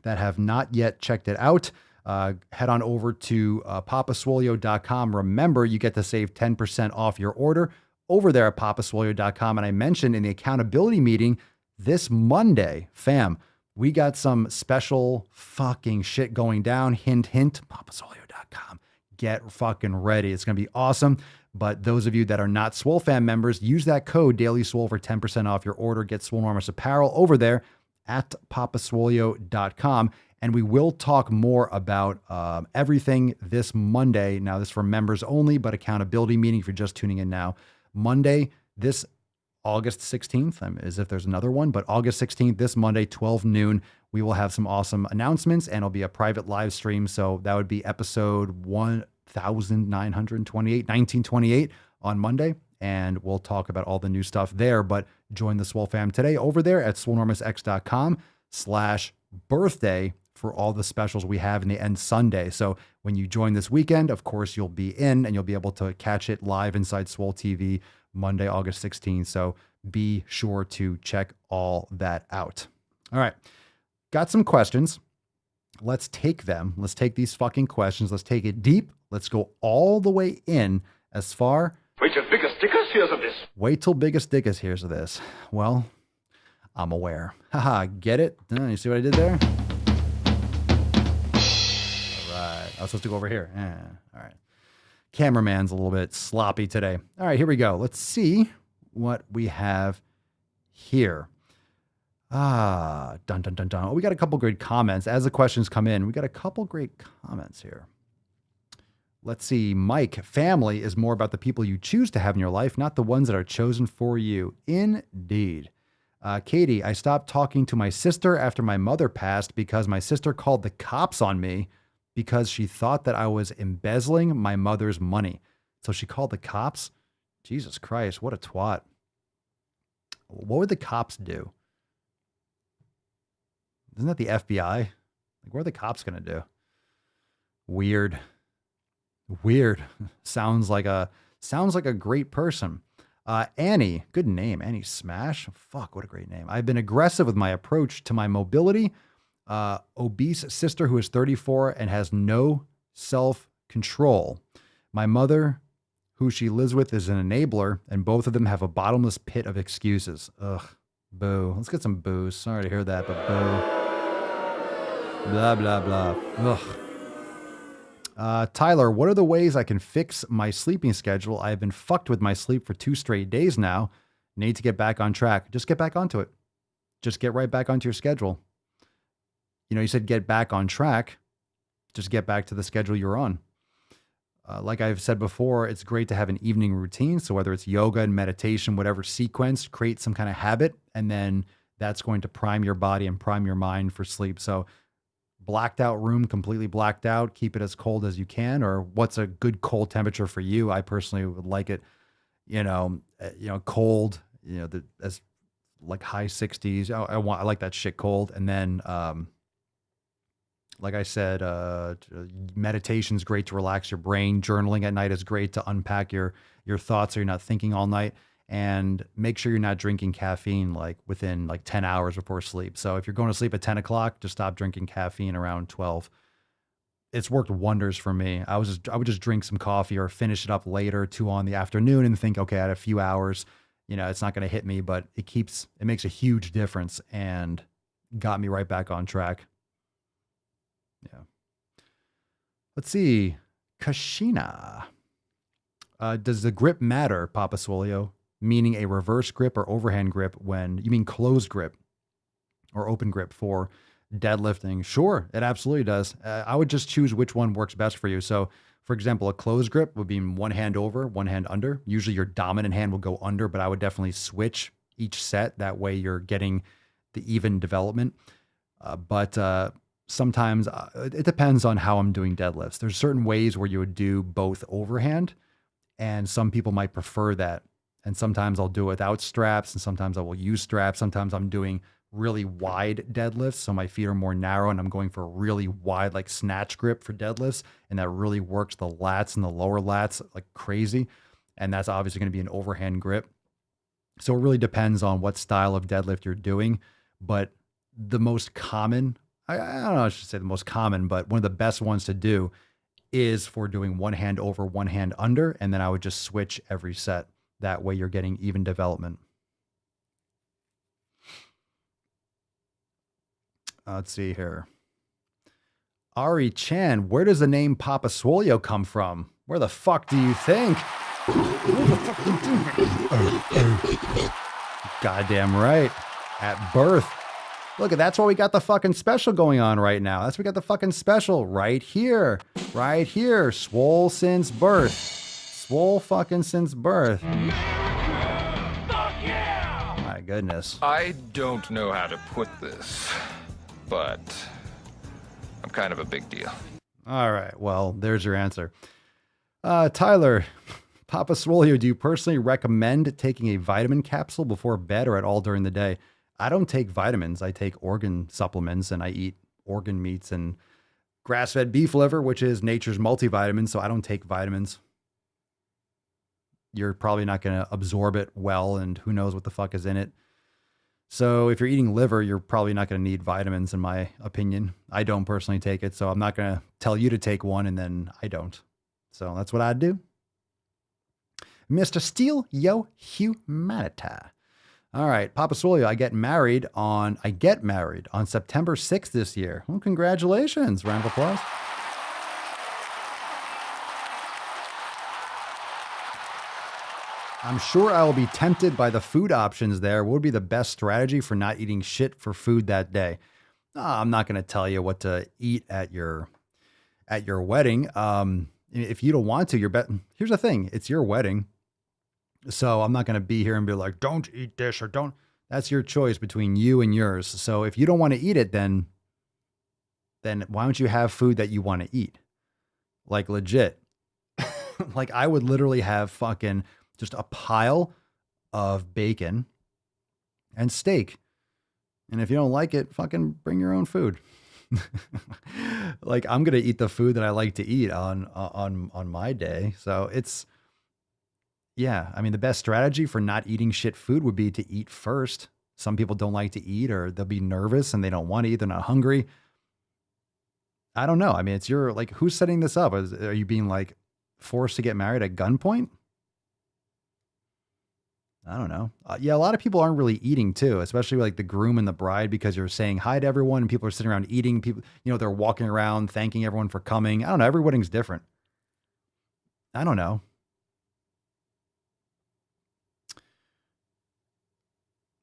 that have not yet checked it out, head on over to papaswolio.com. Remember, you get to save 10% off your order over there at papaswolio.com. And I mentioned in the accountability meeting this Monday, fam, we got some special fucking shit going down. Hint, hint, papaswolio.com. Get fucking ready. It's going to be awesome. But those of you that are not Swole Fam members, use that code DailySwole for 10% off your order. Get Swolenormous apparel over there at papaswolio.com. And we will talk more about everything this Monday. Now, this is for members only, but accountability meeting if you're just tuning in now. Monday, this August 16th, as if there's another one, but August 16th, this Monday, 12 noon, we will have some awesome announcements, and it'll be a private live stream. So that would be episode 1928 on Monday. And we'll talk about all the new stuff there. But join the Swole Fam today over there at swolenormousx.com/birthday for all the specials we have in the end Sunday. So when you join this weekend, of course, you'll be in, and you'll be able to catch it live inside Swole TV Monday, August 16th. So be sure to check all that out. All right. Got some questions. Let's take them. Let's take these fucking questions. Let's take it deep. Let's go all the way in as far. Wait till Biggest Dickus hears of this. Wait till Biggest Dickus hears of this. Well, I'm aware. Haha, get it? You see what I did there? All right. I was supposed to go over here. All right. Cameraman's a little bit sloppy today. All right, here we go. Let's see what we have here. Dun, dun, dun, dun. Oh, we got a couple great comments. As the questions come in, we got a couple great comments here. Let's see. Mike, family is more about the people you choose to have in your life, not the ones that are chosen for you. Indeed. Katie, I stopped talking to my sister after my mother passed because my sister called the cops on me because she thought that I was embezzling my mother's money. So she called the cops? Jesus Christ, what a twat. What would the cops do? Isn't that the FBI? Like, what are the cops going to do? Weird. Sounds like a great person. Annie, good name. Annie Smash. Fuck, what a great name. I've been aggressive with my approach to my mobility. Obese sister who is 34 and has no self-control. My mother, who she lives with, is an enabler, and both of them have a bottomless pit of excuses. Ugh, boo. Let's get some boos. Sorry to hear that, but boo. Blah, blah, blah. Ugh. Tyler, what are the ways I can fix my sleeping schedule? I have been fucked with my sleep for 2 straight days now. Need to get back on track. Just get back onto it. Just get right back onto your schedule. You know, you said get back on track. Just get back to the schedule you're on. Like I've said before, it's great to have an evening routine. So whether it's yoga and meditation, whatever sequence, create some kind of habit, and then that's going to prime your body and prime your mind for sleep. So blacked out room, completely blacked out, keep it as cold as you can, or what's a good cold temperature for you? I personally would like it, cold, as like high 60s. I like that shit cold. And then, like I said, meditation is great to relax your brain. Journaling at night is great to unpack your thoughts so you're not thinking all night. And make sure you're not drinking caffeine like within like 10 hours before sleep. So if you're going to sleep at 10 o'clock, just stop drinking caffeine around 12. It's worked wonders for me. I would just drink some coffee or finish it up later, 2 on the afternoon, and think, okay, I had a few hours, it's not going to hit me, but it makes a huge difference and got me right back on track. Yeah. Let's see. Kashina. Does the grip matter, Papa Swolio? Meaning a reverse grip or overhand grip when you mean closed grip or open grip for deadlifting? Sure, it absolutely does. I would just choose which one works best for you. So, for example, a closed grip would be one hand over, one hand under. Usually your dominant hand will go under, but I would definitely switch each set. That way you're getting the even development. But sometimes it depends on how I'm doing deadlifts. There's certain ways where you would do both overhand, and some people might prefer that. And sometimes I'll do it without straps, and sometimes I will use straps. Sometimes I'm doing really wide deadlifts, so my feet are more narrow, and I'm going for a really wide, like snatch grip for deadlifts, and that really works the lats and the lower lats like crazy. And that's obviously going to be an overhand grip. So it really depends on what style of deadlift you're doing. But the most common, I don't know, I should say the most common, but one of the best ones to do is for doing one hand over, one hand under, and then I would just switch every set. That way you're getting even development. Let's see here. Ari Chan, where does the name Papa Swolio come from? Where the fuck do you think? Goddamn right. At birth. Look, that's why we got the fucking special going on right now. That's why we got the fucking special right here. Right here. Swole since birth. Swole fucking since birth. Fuck yeah! My goodness. I don't know how to put this, but I'm kind of a big deal. All right. Well, there's your answer. Tyler, Papa Swolio, do you personally recommend taking a vitamin capsule before bed or at all during the day? I don't take vitamins. I take organ supplements, and I eat organ meats and grass-fed beef liver, which is nature's multivitamin, so I don't take vitamins. You're probably not going to absorb it well, and who knows what the fuck is in it. So if you're eating liver, you're probably not going to need vitamins, in my opinion. I don't personally take it, so I'm not going to tell you to take one, and then I don't. So that's what I'd do. Mr. Steele, yo humanita. All right, Papa Swolio, I get married on September 6th this year. Well, congratulations. Round of applause. I'm sure I will be tempted by the food options there. What would be the best strategy for not eating shit for food that day? I'm not going to tell you what to eat at your wedding. If you don't want to, here's the thing. It's your wedding. So I'm not going to be here and be like, don't eat this or don't. That's your choice between you and yours. So if you don't want to eat it, then why don't you have food that you want to eat? Like legit. Like I would literally have fucking just a pile of bacon and steak. And if you don't like it, fucking bring your own food. Like I'm going to eat the food that I like to eat on my day. So yeah, I mean, the best strategy for not eating shit food would be to eat first. Some people don't like to eat, or they'll be nervous and they don't want to eat. They're not hungry. I don't know. I mean, it's like, who's setting this up? Are you being like forced to get married at gunpoint? I don't know. Yeah, a lot of people aren't really eating too, especially like the groom and the bride, because you're saying hi to everyone and people are sitting around eating. People, they're walking around thanking everyone for coming. I don't know. Every wedding's different. I don't know.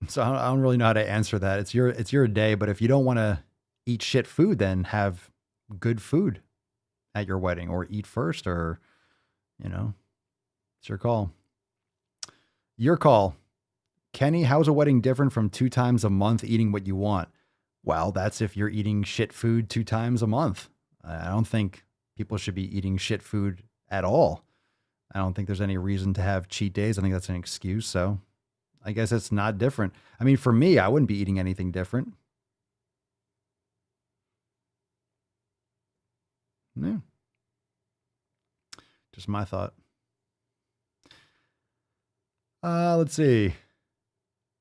So I don't really know how to answer that. It's your day, but if you don't want to eat shit food, then have good food at your wedding, or eat first, or, it's your call. Your call. Kenny, how's a wedding different from 2 times a month eating what you want? Well, that's if you're eating shit food 2 times a month. I don't think people should be eating shit food at all. I don't think there's any reason to have cheat days. I think that's an excuse. So I guess it's not different. I mean, for me, I wouldn't be eating anything different. Yeah. Just my thought. Let's see.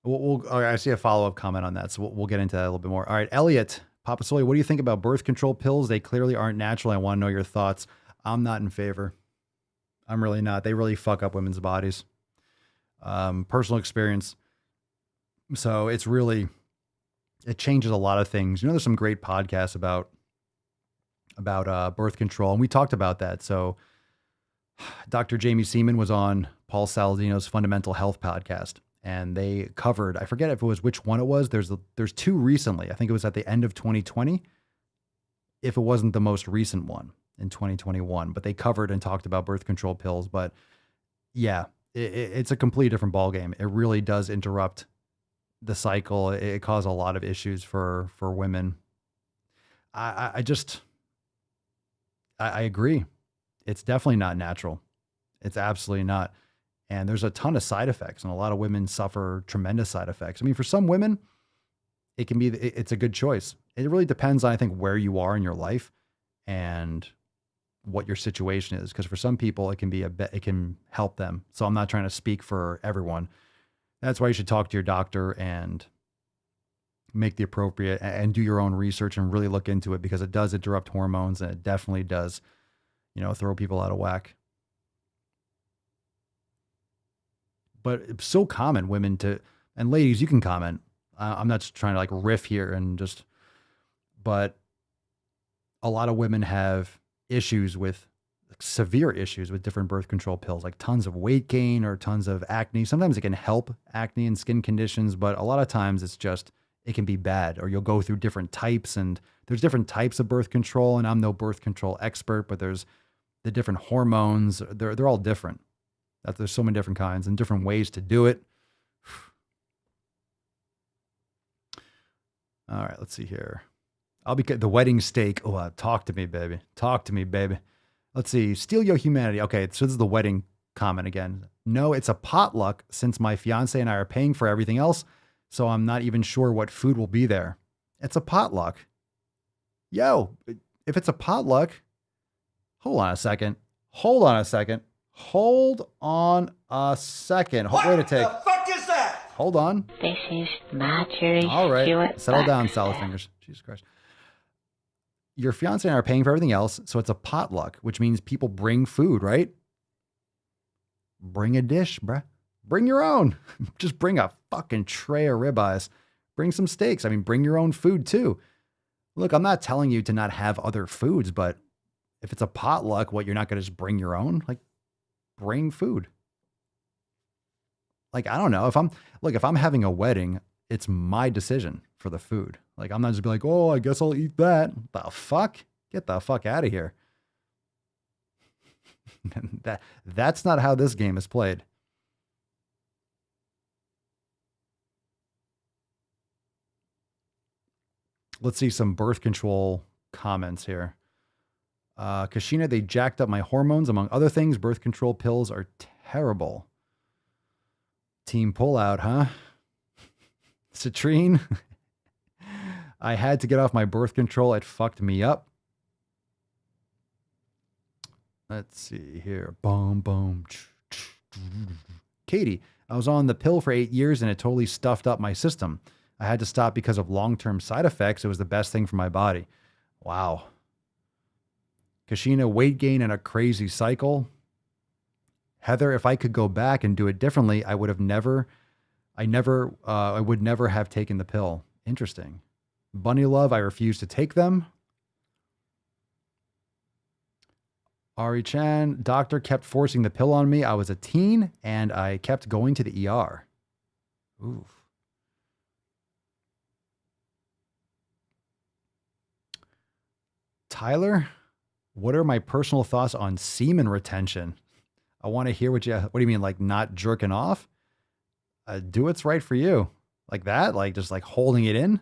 I see a follow-up comment on that, so we'll get into that a little bit more. All right, Elliot, Papa Sully, what do you think about birth control pills? They clearly aren't natural. I want to know your thoughts. I'm not in favor. I'm really not. They really fuck up women's bodies. Personal experience. So it changes a lot of things. There's some great podcasts about birth control, and we talked about that. So Dr. Jamie Seaman was on Paul Saladino's Fundamental Health podcast, and they covered, I forget if it was which one it was. There's 2 recently. I think it was at the end of 2020, if it wasn't the most recent one in 2021, but they covered and talked about birth control pills. But yeah, it's a completely different ballgame. It really does interrupt the cycle. It causes a lot of issues for women. I agree. It's definitely not natural. It's absolutely not. And there's a ton of side effects, and a lot of women suffer tremendous side effects. I mean, for some women, it's a good choice. It really depends on, I think, where you are in your life and what your situation is. Because for some people, it can help them. So I'm not trying to speak for everyone. That's why you should talk to your doctor and make the appropriate and do your own research and really look into it, because it does interrupt hormones, and it definitely does, throw people out of whack. But it's so common, women and ladies, you can comment. I'm not just trying to like riff here but a lot of women have severe issues with different birth control pills, like tons of weight gain or tons of acne. Sometimes it can help acne and skin conditions, but a lot of times it can be bad, or you'll go through different types, and there's different types of birth control. And I'm no birth control expert, but there's the different hormones. They're all different. There's so many different kinds and different ways to do it. All right, let's see here. The wedding steak. Oh, talk to me, baby. Talk to me, baby. Let's see. Steal your humanity. Okay, so this is the wedding comment again. No, it's a potluck, since my fiance and I are paying for everything else, so I'm not even sure what food will be there. It's a potluck. Yo, if it's a potluck, hold on a second. Wait a second. What the fuck is that? Hold on. This is Marjorie. All right. Settle down, salad fingers. Jesus Christ. Your fiance and I are paying for everything else, so it's a potluck, which means people bring food, right? Bring a dish, bruh. Bring your own. Just bring a fucking tray of ribeyes. Bring some steaks. I mean, bring your own food too. Look, I'm not telling you to not have other foods, but if it's a potluck, you're not going to just bring your own? Like, bring food. Like, I don't know if I'm having a wedding, it's my decision for the food. Like, I'm not just be like, oh, I guess I'll eat that. The fuck? Get the fuck out of here. That's not how this game is played. Let's see some birth control comments here. Kashina, they jacked up my hormones. Among other things, birth control pills are terrible. Team pullout, huh? Citrine. I had to get off my birth control. It fucked me up. Let's see here. Boom, boom. Katie, I was on the pill for 8 years and it totally stuffed up my system. I had to stop because of long-term side effects. It was the best thing for my body. Wow. Kashina, weight gain in a crazy cycle. Heather, if I could go back and do it differently, I would never have taken the pill. Interesting. Bunny Love, I refuse to take them. Ari Chan, doctor kept forcing the pill on me. I was a teen and I kept going to the ER. Oof. Tyler, what are my personal thoughts on semen retention? I want to hear what do you mean? Like not jerking off? Do what's right for you. Like that? Like just like holding it in?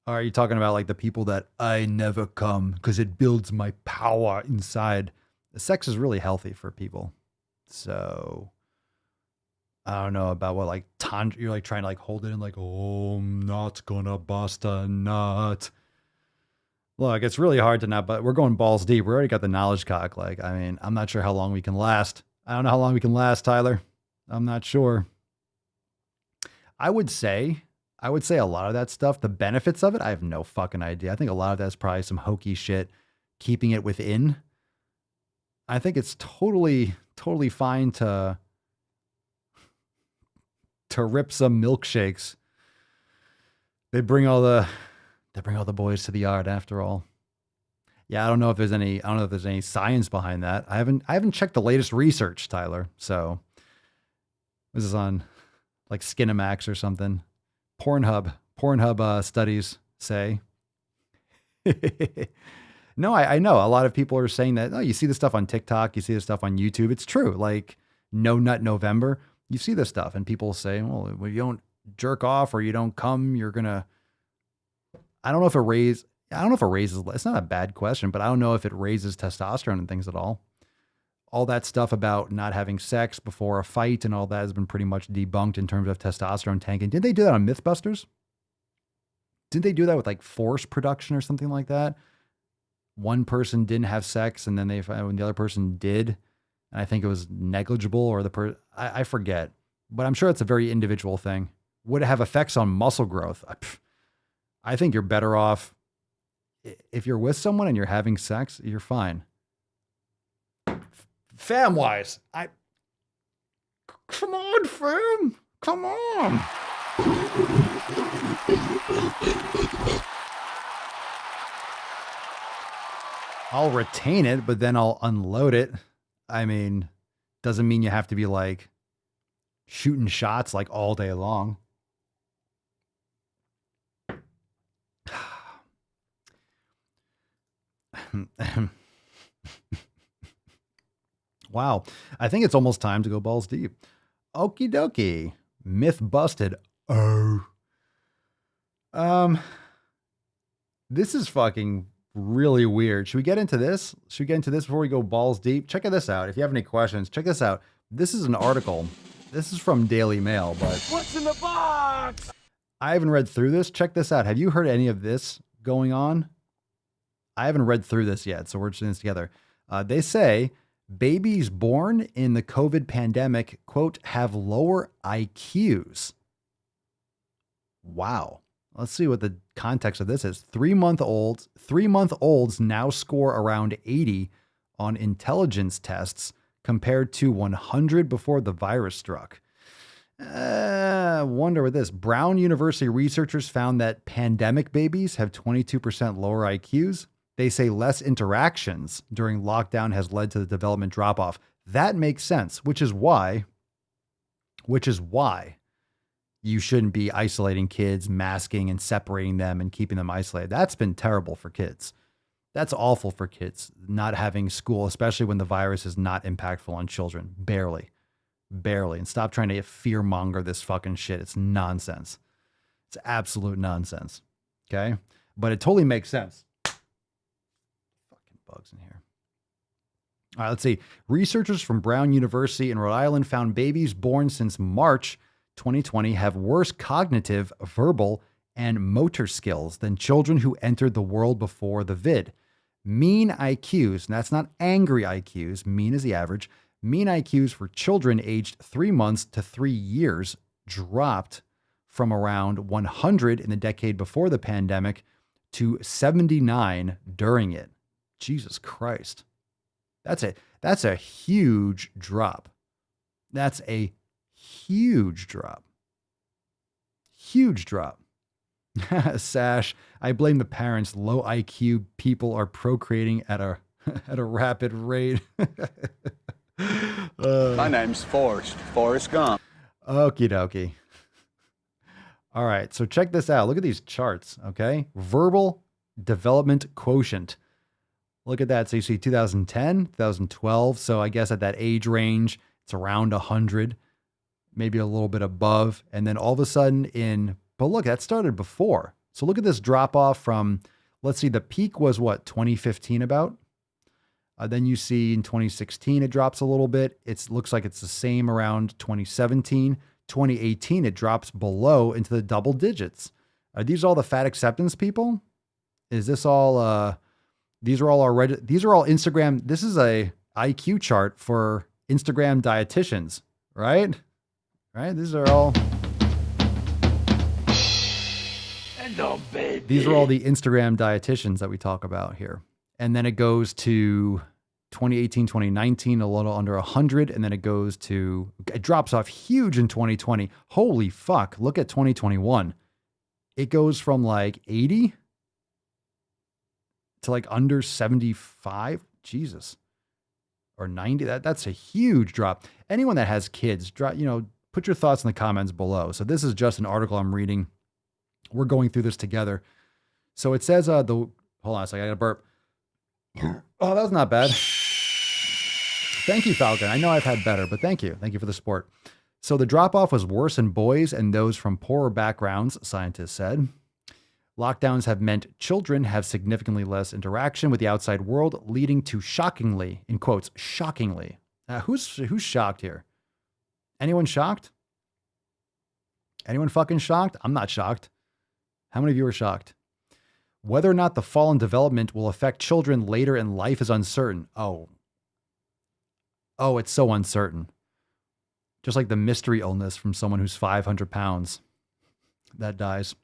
Or are you talking about like the people that I never come because it builds my power inside? The sex is really healthy for people. So I don't know about what like you're like trying to like hold it in like, oh, I'm not gonna bust a nut. Look, it's really hard to not, but we're going balls deep. We already got the knowledge cock. Like, I mean, I'm not sure how long we can last. I don't know how long we can last, Tyler. I'm not sure. I would say a lot of that stuff, the benefits of it, I have no fucking idea. I think a lot of that's probably some hokey shit, keeping it within. I think it's totally fine to rip some milkshakes. They bring all the boys to the yard after all. Yeah, I don't know if there's any science behind that. I haven't checked the latest research, Tyler. So this is on like Skinamax or something. Pornhub studies say. No, I know a lot of people are saying that. Oh, you see this stuff on TikTok, you see this stuff on YouTube. It's true. Like No Nut November, you see this stuff and people say, well, when you don't jerk off or you don't come, you're gonna. I don't know if it raises, it's not a bad question, but I don't know if it raises testosterone and things at all. All that stuff about not having sex before a fight and all that has been pretty much debunked in terms of testosterone tanking. Didn't they do that on Mythbusters? Didn't they do that with like force production or something like that? One person didn't have sex and then when the other person did, and I think it was negligible or I forget, but I'm sure it's a very individual thing. Would it have effects on muscle growth? I think you're better off if you're with someone and you're having sex, you're fine. Fam wise, come on, fam, come on. I'll retain it, but then I'll unload it. I mean, doesn't mean you have to be like shooting shots like all day long. Wow. I think it's almost time to go balls deep. Okie dokie. Myth busted. Oh. This is fucking really weird. Should we get into this? Should we get into this before we go balls deep? Check this out. If you have any questions, check this out. This is an article. This is from Daily Mail, but what's in the box? I haven't read through this. Check this out. Have you heard any of this going on? I haven't read through this yet, so we're just doing this together. They say babies born in the COVID pandemic, quote, have lower IQs. Wow. Let's see what the context of this is. 3-month-olds now score around 80 on intelligence tests compared to 100 before the virus struck. Wonder what this. Brown University researchers found that pandemic babies have 22% lower IQs. They say less interactions during lockdown has led to the development drop-off. That makes sense, which is why which is why you shouldn't be isolating kids, masking and separating them and keeping them isolated. That's been terrible for kids. That's awful for kids, not having school, especially when the virus is not impactful on children. Barely. And stop trying to fear monger this fucking shit. It's nonsense. It's absolute nonsense. Okay. But it totally makes sense. Fucking bugs in here. All right, let's see. Researchers from Brown University in Rhode Island found babies born since March 2020 have worse cognitive, verbal, and motor skills than children who entered the world before the vid. Mean IQs, and that's not angry IQs, mean is the average. Mean IQs for children aged 3 months to 3 years dropped from around 100 in the decade before the pandemic to 79 during it. Jesus Christ. That's a huge drop. That's a huge drop. Huge drop. Sash, I blame the parents. Low IQ people are procreating at a rapid rate. My name's Forrest Gump. Okie dokie. All right, so check this out. Look at these charts, okay? Verbal development quotient. Look at that. So you see 2010, 2012. So I guess at that age range, it's around 100, maybe a little bit above. And then all of a sudden but look, that started before. So look at this drop off from, let's see, the peak was what, 2015 about? Then you see in 2016, it drops a little bit. It looks like it's the same around 2017. 2018, it drops below into the double digits. Are these all the fat acceptance people? Is this all, these are all Instagram. This is a IQ chart for Instagram dietitians, right? Right? These are all. These are all the Instagram dietitians that we talk about here. And then it goes to 2018, 2019, a little under 100. And then it drops off huge in 2020. Holy fuck. Look at 2021. It goes from like 80 to like under 75. Jesus. Or 90. That's a huge drop. Anyone that has kids, put your thoughts in the comments below. So this is just an article I'm reading. We're going through this together. So it says, hold on a second, I got to burp. Oh, that was not bad. Thank you, Falcon. I know I've had better, but thank you. Thank you for the support. So the drop-off was worse in boys and those from poorer backgrounds, scientists said. Lockdowns have meant children have significantly less interaction with the outside world, leading to shockingly, in quotes, shockingly. Who's shocked here? Anyone shocked? Anyone fucking shocked? I'm not shocked. How many of you are shocked? Whether or not the fall in development will affect children later in life is uncertain. Oh, it's so uncertain. Just like the mystery illness from someone who's 500 pounds that dies.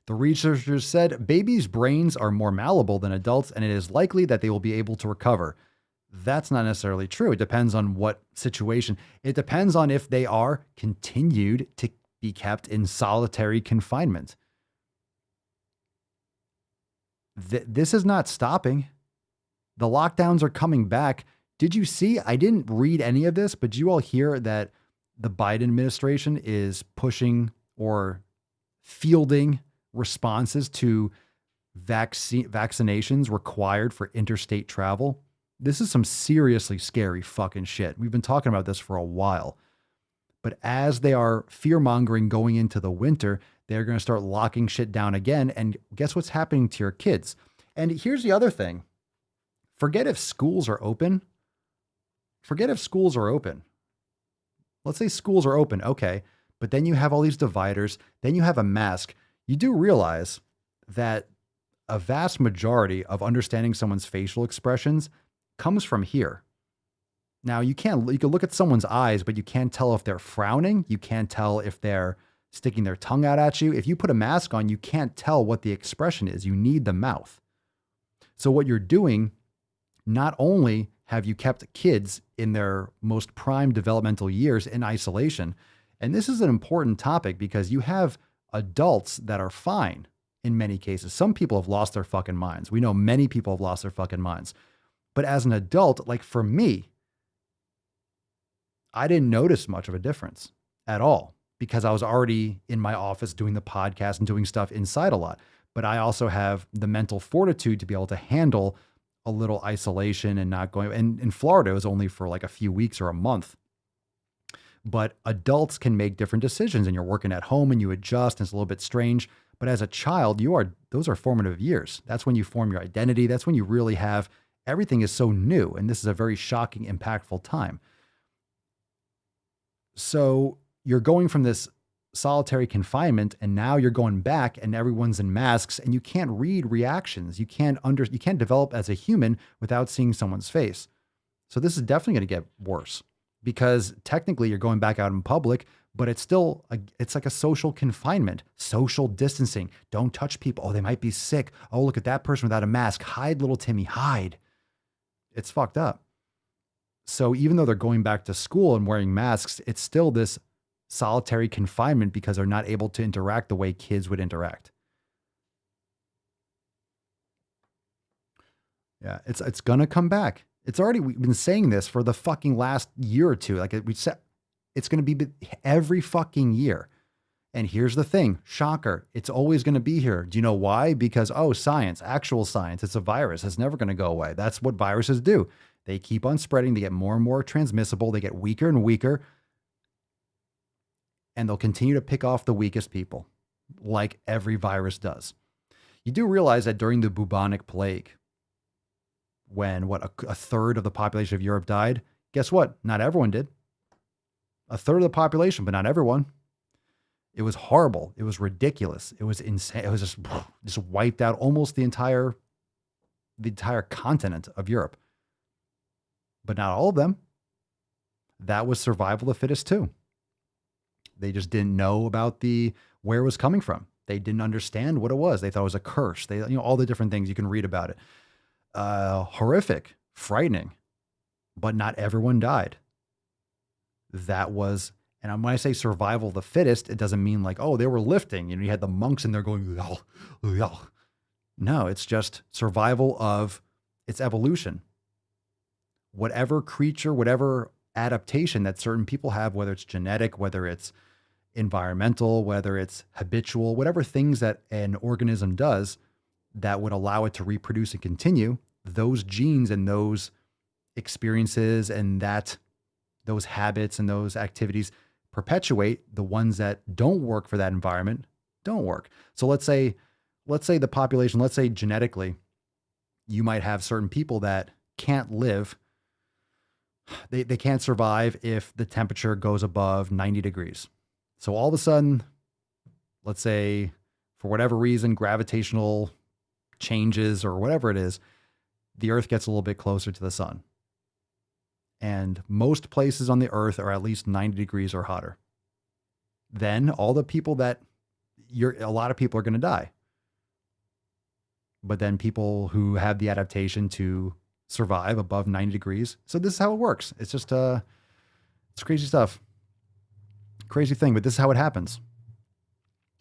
The researchers said babies' brains are more malleable than adults, and it is likely that they will be able to recover. That's not necessarily true. It depends on what situation. It depends on if they are continued to be kept in solitary confinement. This is not stopping. The lockdowns are coming back. Did you see? I didn't read any of this, but did you all hear that the Biden administration is pushing or fielding responses to vaccinations required for interstate travel? This is some seriously scary fucking shit. We've been talking about this for a while. But as they are fear-mongering going into the winter, they're going to start locking shit down again. And guess what's happening to your kids? And here's the other thing. Forget if schools are open. Forget if schools are open. Let's say schools are open. Okay. But then you have all these dividers. Then you have a mask. You do realize that a vast majority of understanding someone's facial expressions comes from here. Now you can look at someone's eyes, but you can't tell if they're frowning. You can't tell if they're sticking their tongue out at you. If you put a mask on, you can't tell what the expression is. You need the mouth. So what you're doing, not only have you kept kids in their most prime developmental years in isolation, and this is an important topic because you have adults that are fine in many cases. Some people have lost their fucking minds. We know many people have lost their fucking minds. But as an adult, like for me, I didn't notice much of a difference at all because I was already in my office doing the podcast and doing stuff inside a lot. But I also have the mental fortitude to be able to handle a little isolation and not going. And in Florida, it was only for like a few weeks or a month. But adults can make different decisions, and you're working at home and you adjust, and it's a little bit strange. But as a child, those are formative years. That's when you form your identity. That's when you really have, everything is so new. And this is a very shocking, impactful time. So you're going from this solitary confinement, and now you're going back and everyone's in masks, and you can't read reactions. You can't develop as a human without seeing someone's face. So this is definitely going to get worse because technically you're going back out in public, but it's still, it's like a social confinement, social distancing. Don't touch people. Oh, they might be sick. Oh, look at that person without a mask. Hide, little Timmy, hide. It's fucked up. So even though they're going back to school and wearing masks, it's still this solitary confinement because they're not able to interact the way kids would interact. Yeah, it's going to come back. We've been saying this for the fucking last year or two. Like we said, it's going to be every fucking year. And here's the thing, shocker, it's always going to be here. Do you know why? Because, science, actual science, it's a virus. It's never going to go away. That's what viruses do. They keep on spreading. They get more and more transmissible. They get weaker and weaker. And they'll continue to pick off the weakest people, like every virus does. You do realize that during the bubonic plague, when a third of the population of Europe died, guess what? Not everyone did. A third of the population, but not everyone. It was horrible. It was ridiculous. It was insane. It was just wiped out almost the entire continent of Europe. But not all of them. That was survival of the fittest too. They just didn't know about where it was coming from. They didn't understand what it was. They thought it was a curse. All the different things you can read about it. Horrific, frightening, but not everyone died. That was, and when I say survival of the fittest, it doesn't mean like, they were lifting. You had the monks in there going, no, it's just survival of its evolution. Whatever creature, whatever adaptation that certain people have, whether it's genetic, whether it's environmental, whether it's habitual, whatever things that an organism does that would allow it to reproduce and continue, those genes and those experiences and those habits and those activities perpetuate. The ones that don't work for that environment don't work. So let's say the population, let's say genetically, you might have certain people that can't live. They can't survive if the temperature goes above 90 degrees. So all of a sudden, let's say for whatever reason, gravitational changes or whatever it is, the earth gets a little bit closer to the sun. And most places on the earth are at least 90 degrees or hotter. Then all the people a lot of people are going to die. But then people who have the adaptation to survive above 90 degrees. So this is how it works. It's just, it's crazy stuff. Crazy thing, but this is how it happens.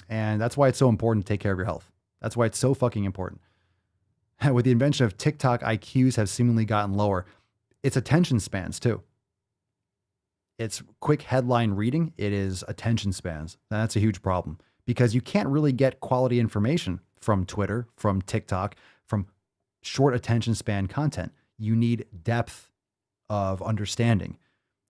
And that's why it's so important to take care of your health. That's why it's so fucking important. With the invention of TikTok, IQs have seemingly gotten lower. It's attention spans too. It's quick headline reading. It is attention spans. And that's a huge problem because you can't really get quality information from Twitter, from TikTok, from short attention span content. You need depth of understanding.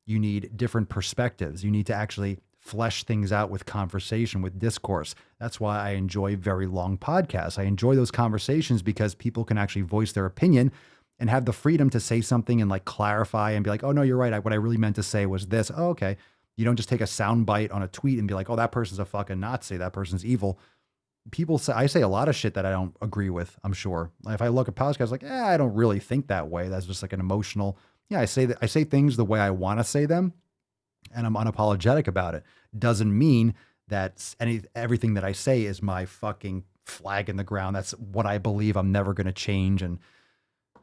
You need different perspectives. You need to actually flesh things out with conversation, with discourse. That's why I enjoy very long podcasts. I enjoy those conversations because people can actually voice their opinion and have the freedom to say something and like clarify and be like, oh no, you're right. What I really meant to say was this. Oh, okay. You don't just take a sound bite on a tweet and be like, oh, that person's a fucking Nazi. That person's evil. I say a lot of shit that I don't agree with, I'm sure. If I look at podcasts, like, I don't really think that way. That's just like an emotional, I say things the way I want to say them and I'm unapologetic about it. Doesn't mean that everything that I say is my fucking flag in the ground. That's what I believe. I'm never going to change. And,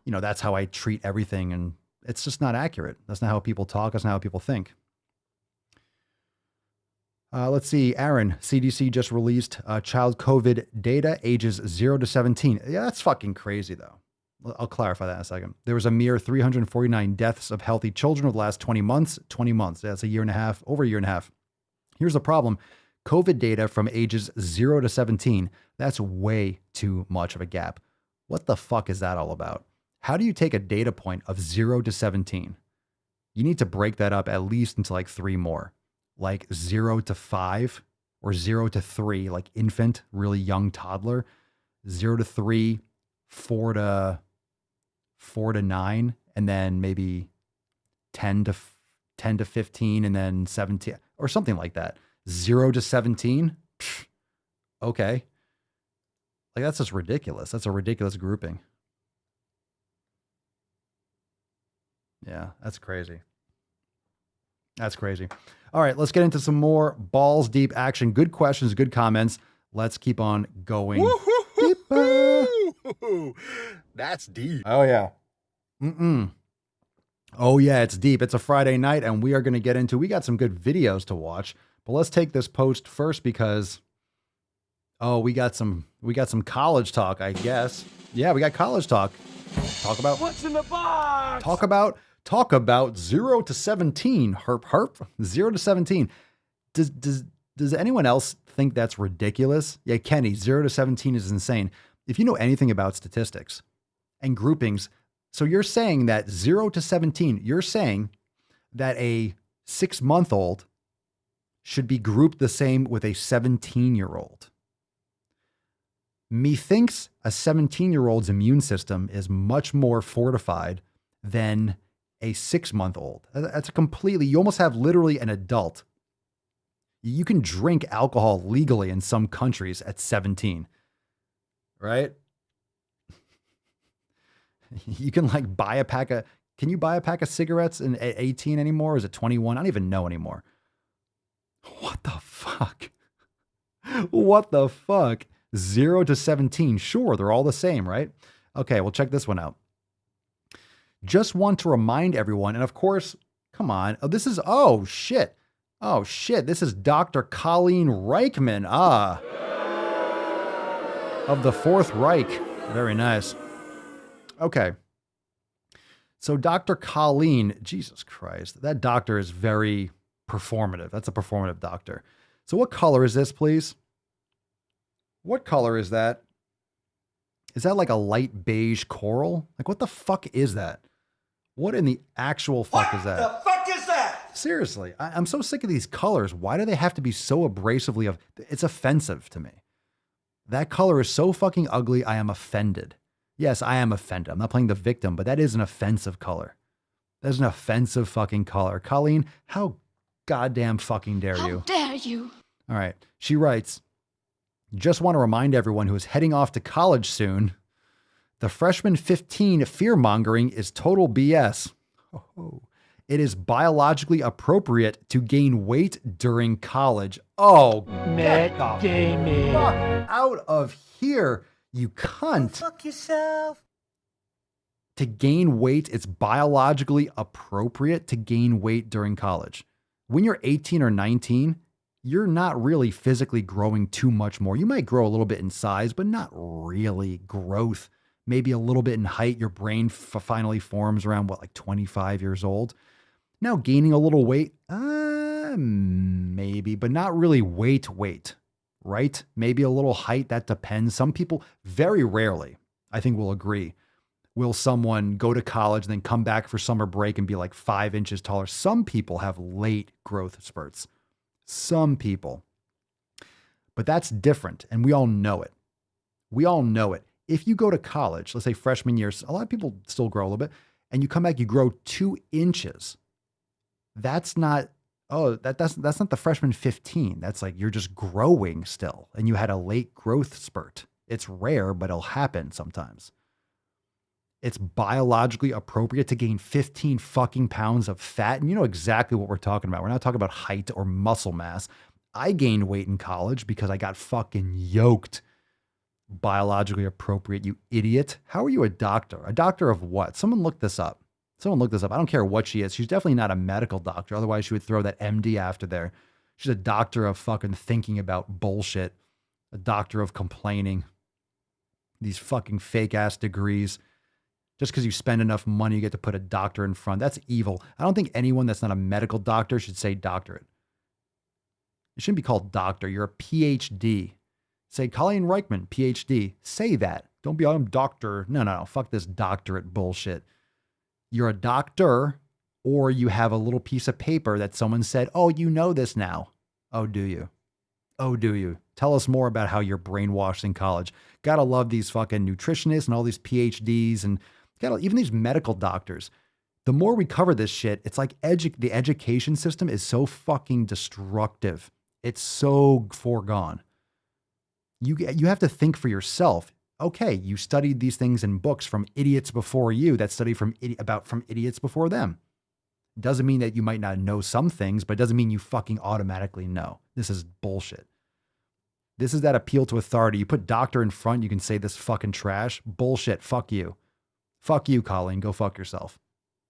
that's how I treat everything. And it's just not accurate. That's not how people talk. That's not how people think. Let's see. Aaron, CDC just released child COVID data, ages 0 to 17. Yeah, that's fucking crazy though. I'll clarify that in a second. There was a mere 349 deaths of healthy children over the last 20 months. 20 months. That's a year and a half, over a year and a half. Here's the problem. COVID data from ages 0 to 17, that's way too much of a gap. What the fuck is that all about? How do you take a data point of 0 to 17? You need to break that up at least into like 3 more, like 0 to 5 or 0 to 3, like infant, really young toddler, 0 to 3, 4 to 9, and then maybe 10 to 15, and then 17 or something like that. 0 to 17. Pfft, okay. Like that's just ridiculous. That's a ridiculous grouping. Yeah, that's crazy. That's crazy. All right, let's get into some more balls deep action. Good questions, good comments. Let's keep on going. Deeper. That's deep. Oh, yeah. Oh, yeah, it's deep. It's a Friday night, and we are going to get into, we got some good videos to watch, but let's take this post first because, oh, we got some college talk, I guess. Yeah, we got college talk. Talk about what's in the box. Talk about 0 to 17. Herp. 0 to 17. Does anyone else think that's ridiculous? Yeah, Kenny, 0 to 17 is insane. If you know anything about statistics and groupings, so you're saying that 0 to 17, you're saying that a 6-month-old should be grouped the same with a 17-year-old. Methinks a 17-year-old's immune system is much more fortified than a 6-month-old. That's a completely, you almost have literally an adult. You can drink alcohol legally in some countries at 17, right? You can like buy a pack of, can you buy a pack of cigarettes at 18 anymore? Or is it 21? I don't even know anymore. What the fuck? What the fuck? 0 to 17. Sure, they're all the same, right? Okay, well, check this one out. Just want to remind everyone, and of course, come on. Oh, shit. This is Dr. Colleen Reichman. Of the Fourth Reich. Very nice. Okay. So Dr. Colleen, Jesus Christ, that doctor is very performative. That's a performative doctor. So what color is this, please? What color is that? Is that like a light beige coral? Like, what the fuck is that? What in the actual fuck is that? What the fuck is that? Seriously, I'm so sick of these colors. Why do they have to be so abrasively? It's offensive to me. That color is so fucking ugly. I am offended. Yes, I am offended. I'm not playing the victim, but that is an offensive color. That is an offensive fucking color. Colleen, how goddamn fucking dare you? How dare you? All right. She writes, just want to remind everyone who is heading off to college soon, the freshman 15 fear-mongering is total BS. Oh, it is biologically appropriate to gain weight during college. Oh, get the fuck out of here, you cunt. Fuck yourself. To gain weight, it's biologically appropriate to gain weight during college. When you're 18 or 19, you're not really physically growing too much more. You might grow a little bit in size, but not really growth. Maybe a little bit in height. Your brain finally forms around, like 25 years old. Now gaining a little weight, maybe, but not really weight, right? Maybe a little height, that depends. Some people, very rarely, I think will agree, will someone go to college and then come back for summer break and be like 5 inches taller. Some people have late growth spurts. Some people. But that's different, and we all know it. We all know it. If you go to college, let's say freshman year, a lot of people still grow a little bit, and you come back, you grow 2 inches. That's not, that's not the freshman 15. That's like you're just growing still, and you had a late growth spurt. It's rare, but it'll happen sometimes. It's biologically appropriate to gain 15 fucking pounds of fat. And you know exactly what we're talking about. We're not talking about height or muscle mass. I gained weight in college because I got fucking yoked. Biologically appropriate, you idiot. How are you a doctor? A doctor of what? Someone look this up. I don't care what she is. She's definitely not a medical doctor. Otherwise, she would throw that MD after there. She's a doctor of fucking thinking about bullshit. A doctor of complaining. These fucking fake ass degrees. Just because you spend enough money, you get to put a doctor in front. That's evil. I don't think anyone that's not a medical doctor should say doctorate. It shouldn't be called doctor. You're a PhD. Say Colleen Reichman, PhD. Say that. Don't be, I'm doctor. No. Fuck this doctorate bullshit. You're a doctor, or you have a little piece of paper that someone said, oh, you know this now. Oh, do you? Oh, do you? Tell us more about how you're brainwashed in college. Gotta love these fucking nutritionists and all these PhDs and even these medical doctors. The more we cover this shit, it's like the education system is so fucking destructive. It's so foregone. You have to think for yourself. Okay, you studied these things in books from idiots before you that studied from idiots before them. Doesn't mean that you might not know some things, but it doesn't mean you fucking automatically know. This is bullshit. This is that appeal to authority. You put doctor in front, you can say this fucking trash. Bullshit. Fuck you. Fuck you, Colleen. Go fuck yourself.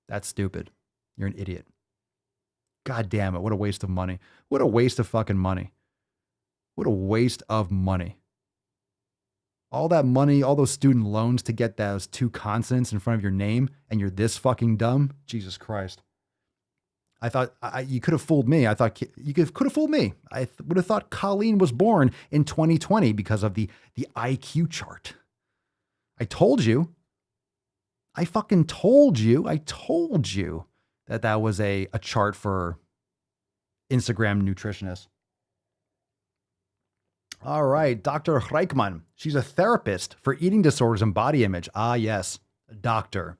That's stupid. You're an idiot. God damn it. What a waste of money. What a waste of fucking money. What a waste of money. All that money, all those student loans to get those 2 consonants in front of your name, and you're this fucking dumb? Jesus Christ. I thought you could have fooled me. I thought you could have fooled me. I would have thought Colleen was born in 2020 because of the IQ chart. I told you. I fucking told you. I told you that was a chart for Instagram nutritionists. All right, Dr. Reichman. She's a therapist for eating disorders and body image. Ah, yes, a doctor.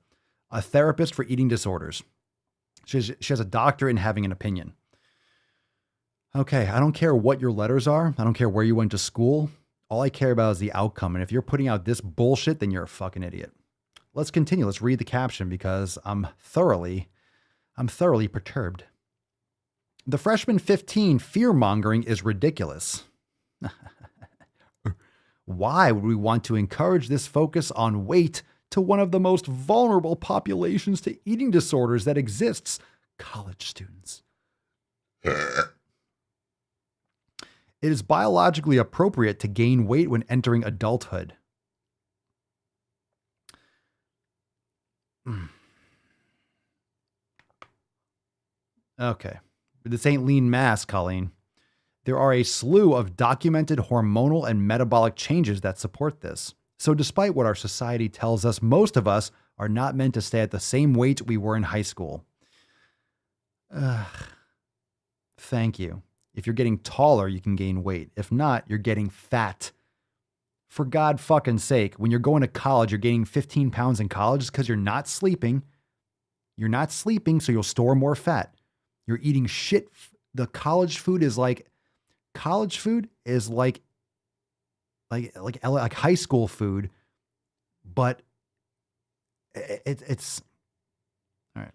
A therapist for eating disorders. She has a doctorate in having an opinion. Okay, I don't care what your letters are. I don't care where you went to school. All I care about is the outcome. And if you're putting out this bullshit, then you're a fucking idiot. Let's continue. Let's read the caption because I'm thoroughly perturbed. The freshman 15 fear-mongering is ridiculous. Why would we want to encourage this focus on weight to one of the most vulnerable populations to eating disorders that exists? College students. It is biologically appropriate to gain weight when entering adulthood. Okay. This ain't lean mass, Colleen. There are a slew of documented hormonal and metabolic changes that support this. So despite what our society tells us, most of us are not meant to stay at the same weight we were in high school. Thank you. If you're getting taller, you can gain weight. If not, you're getting fat. For God fucking sake, when you're going to college, you're gaining 15 pounds in college because you're not sleeping. You're not sleeping, so you'll store more fat. You're eating shit. The college food is like high school food, but it's all right.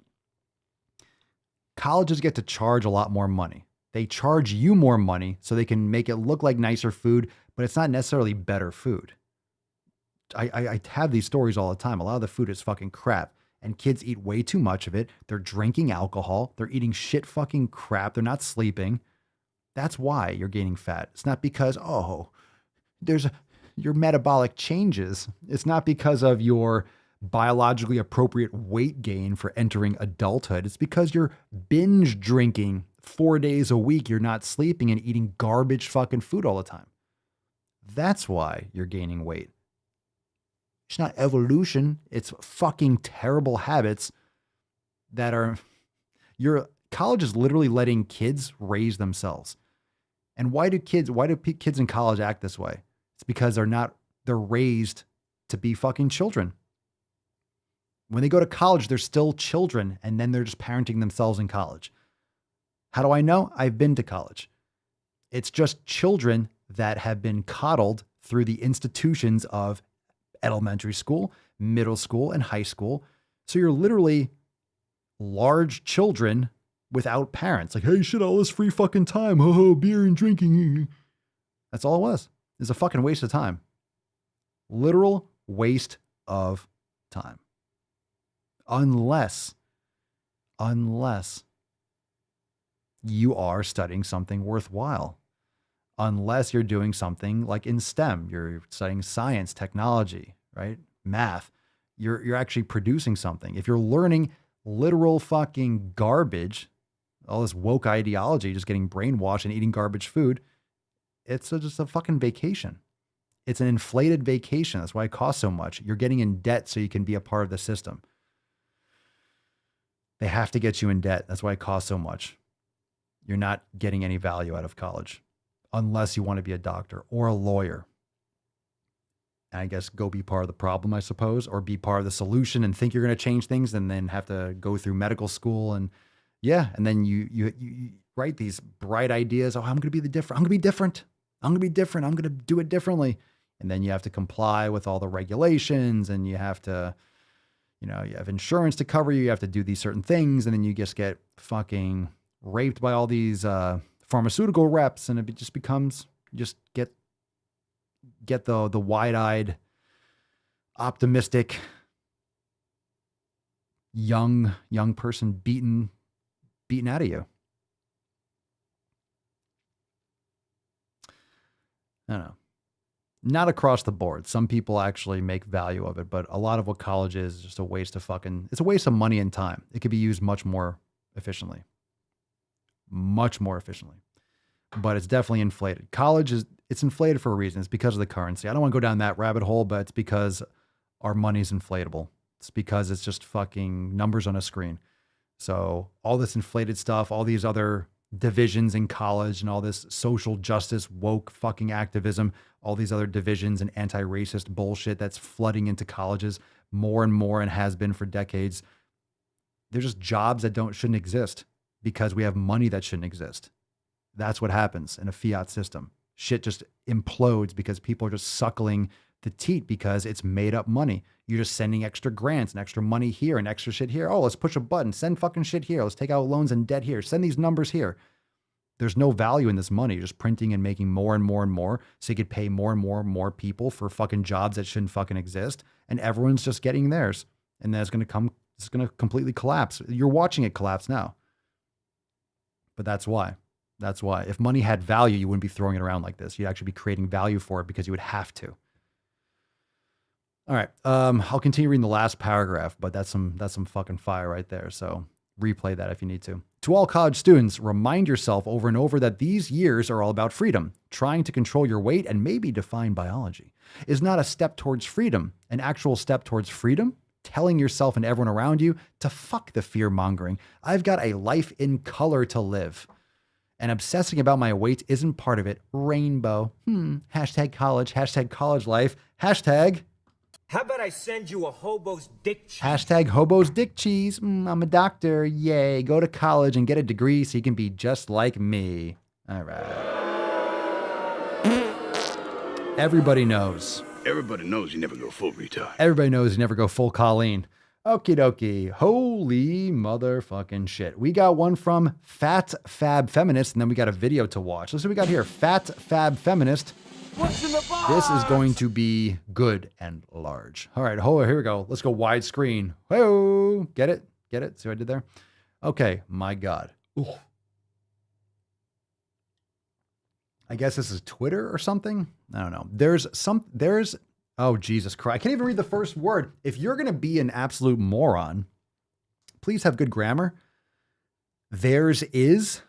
Colleges get to charge a lot more money. They charge you more money so they can make it look like nicer food, but it's not necessarily better food. I have these stories all the time. A lot of the food is fucking crap. And kids eat way too much of it. They're drinking alcohol. They're eating shit fucking crap. They're not sleeping. That's why you're gaining fat. It's not because, your metabolic changes. It's not because of your biologically appropriate weight gain for entering adulthood. It's because you're binge drinking 4 days a week. You're not sleeping and eating garbage fucking food all the time. That's why you're gaining weight. It's not evolution. It's fucking terrible habits that are, college is literally letting kids raise themselves. And why do kids in college act this way? It's because they're raised to be fucking children. When they go to college, they're still children, and then they're just parenting themselves in college. How do I know? I've been to college. It's just children that have been coddled through the institutions of elementary school, middle school, and high school. So you're literally large children without parents. Like, hey, shit, all this free fucking time. Beer and drinking. That's all it was. It's a fucking waste of time. Literal waste of time. Unless you are studying something worthwhile. Unless you're doing something like in STEM, you're studying science, technology, right? Math. You're actually producing something. If you're learning literal fucking garbage, all this woke ideology, just getting brainwashed and eating garbage food, it's just a fucking vacation. It's an inflated vacation. That's why it costs so much. You're getting in debt so you can be a part of the system. They have to get you in debt. That's why it costs so much. You're not getting any value out of college unless you want to be a doctor or a lawyer. And I guess go be part of the problem, I suppose, or be part of the solution and think you're going to change things and then have to go through medical school. And yeah, and then you write these bright ideas. Oh, I'm going to be different. I'm going to be different. I'm going to be different. I'm going to do it differently. And then you have to comply with all the regulations and you have to, you have insurance to cover you. You have to do these certain things. And then you just get fucking raped by all these pharmaceutical reps. And it just becomes, you just get the wide-eyed, optimistic, young person beaten out of you. I don't know. Not across the board. Some people actually make value of it, but a lot of what college is just a waste of it's a waste of money and time. It could be used much more efficiently. Much more efficiently. But it's definitely inflated. College it's inflated for a reason. It's because of the currency. I don't want to go down that rabbit hole, but it's because our money's inflatable. It's because it's just fucking numbers on a screen. So all this inflated stuff, all these other divisions in college and all this social justice, woke fucking activism, all these other divisions and anti-racist bullshit that's flooding into colleges more and more and has been for decades. They're just jobs that shouldn't exist because we have money that shouldn't exist. That's what happens in a fiat system. Shit just implodes because people are just suckling the teat because it's made up money. You're just sending extra grants and extra money here and extra shit here. Oh, let's push a button. Send fucking shit here. Let's take out loans and debt here. Send these numbers here. There's no value in this money. You're just printing and making more and more and more so you could pay more and more and more people for fucking jobs that shouldn't fucking exist. And everyone's just getting theirs. And then it's going to completely collapse. You're watching it collapse now. But that's why. That's why. If money had value, you wouldn't be throwing it around like this. You'd actually be creating value for it because you would have to. All right. I'll continue reading the last paragraph, but that's some fucking fire right there. So replay that if you need to. To all college students, remind yourself over and over that these years are all about freedom. Trying to control your weight and maybe define biology is not a step towards freedom. An actual step towards freedom, telling yourself and everyone around you to fuck the fear mongering. I've got a life in color to live. And obsessing about my weight isn't part of it. Rainbow. Hashtag college. Hashtag college life. Hashtag. How about I send you a hobo's dick cheese? Hashtag hobo's dick cheese. I'm a doctor. Yay. Go to college and get a degree so you can be just like me. All right. Everybody knows. Everybody knows you never go full retard. Everybody knows you never go full Colleen. Okie dokie. Holy motherfucking shit. We got one from Fat Fab Feminist, and then we got a video to watch. Let's see what we got here. Fat Fab Feminist. What's in the box? This is going to be good and large. All right, here we go. Let's go widescreen. Hey-oh. Get it? Get it? See what I did there? Okay, my God. Ooh. I guess this is Twitter or something. I don't know. There's oh, Jesus Christ. I can't even read the first word. If you're going to be an absolute moron, please have good grammar. Theirs is.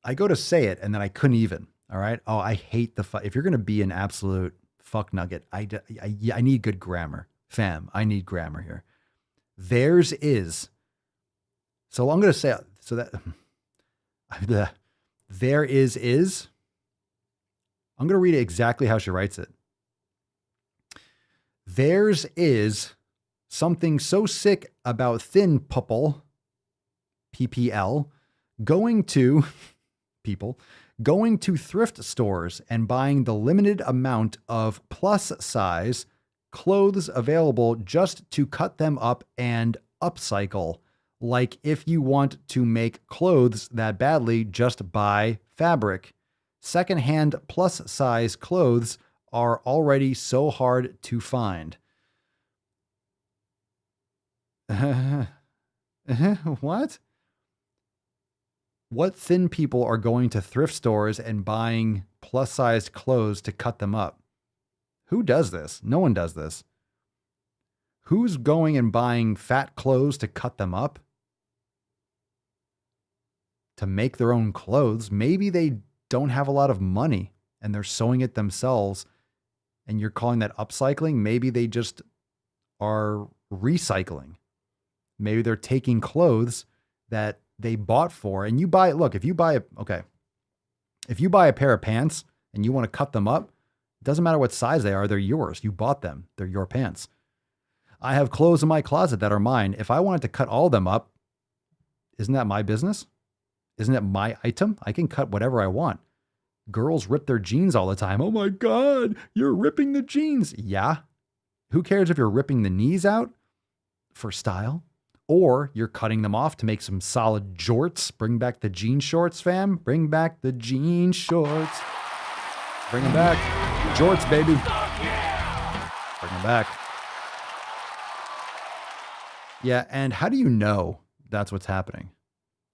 I go to say it and then I couldn't even. All right. Oh, I hate if you're going to be an absolute fuck nugget, I need good grammar. Fam, I need grammar here. Theirs is. So I'm going to say, so that there is. I'm going to read it exactly how she writes it. Theirs is something so sick about thin pupil, PPL, going to thrift stores and buying the limited amount of plus size clothes available just to cut them up and upcycle. Like if you want to make clothes that badly, just buy fabric. Secondhand plus size clothes are already so hard to find. What? What thin people are going to thrift stores and buying plus-sized clothes to cut them up? Who does this? No one does this. Who's going and buying fat clothes to cut them up? To make their own clothes? Maybe they don't have a lot of money and they're sewing it themselves and you're calling that upcycling. Maybe they just are recycling. Maybe they're taking clothes that they bought for and you buy it. Look, if you buy a pair of pants and you want to cut them up, it doesn't matter what size they are. They're yours. You bought them. They're your pants. I have clothes in my closet that are mine. If I wanted to cut all of them up, isn't that my business? Isn't it my item? I can cut whatever I want. Girls rip their jeans all the time. Oh my God, you're ripping the jeans. Yeah. Who cares if you're ripping the knees out for style? Or you're cutting them off to make some solid jorts. Bring back the jean shorts, fam. Bring back the jean shorts. Bring them back. Jorts, baby. Bring them back. Yeah, and how do you know that's what's happening?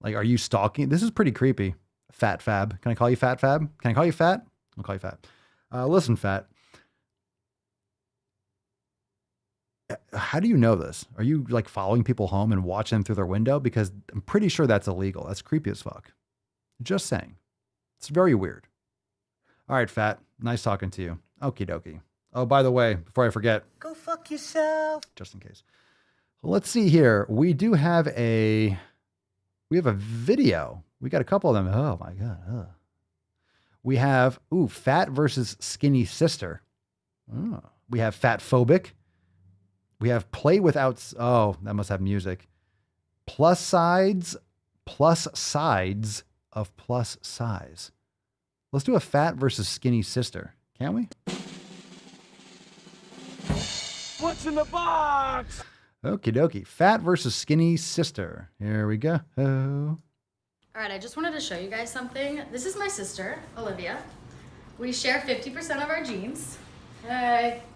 Like, are you stalking? This is pretty creepy. Fat Fab. Can I call you Fat Fab? Can I call you Fat? I'll call you Fat. Listen, Fat. How do you know this? Are you like following people home and watching them through their window? Because I'm pretty sure that's illegal. That's creepy as fuck. Just saying. It's very weird. All right, Fat. Nice talking to you. Okie dokie. Oh, by the way, before I forget. Go fuck yourself. Just in case. Let's see here. We do have a video. We got a couple of them. Oh my God. We have, fat versus skinny sister. Oh. We have fat phobic. We have play without, that must have music. Plus sides of plus size. Let's do a fat versus skinny sister. Can't we? What's in the box? Okie dokie. Fat versus skinny sister. Here we go. All right, I just wanted to show you guys something. This is my sister, Olivia. We share 50% of our genes.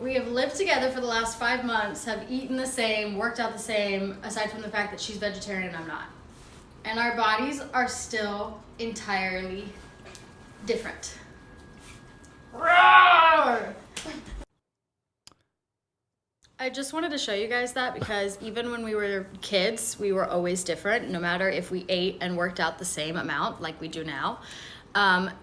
We have lived together for the last 5 months, have eaten the same, worked out the same, aside from the fact that she's vegetarian and I'm not. And our bodies are still entirely different. Roar! I just wanted to show you guys that because even when we were kids, we were always different, no matter if we ate and worked out the same amount like we do now.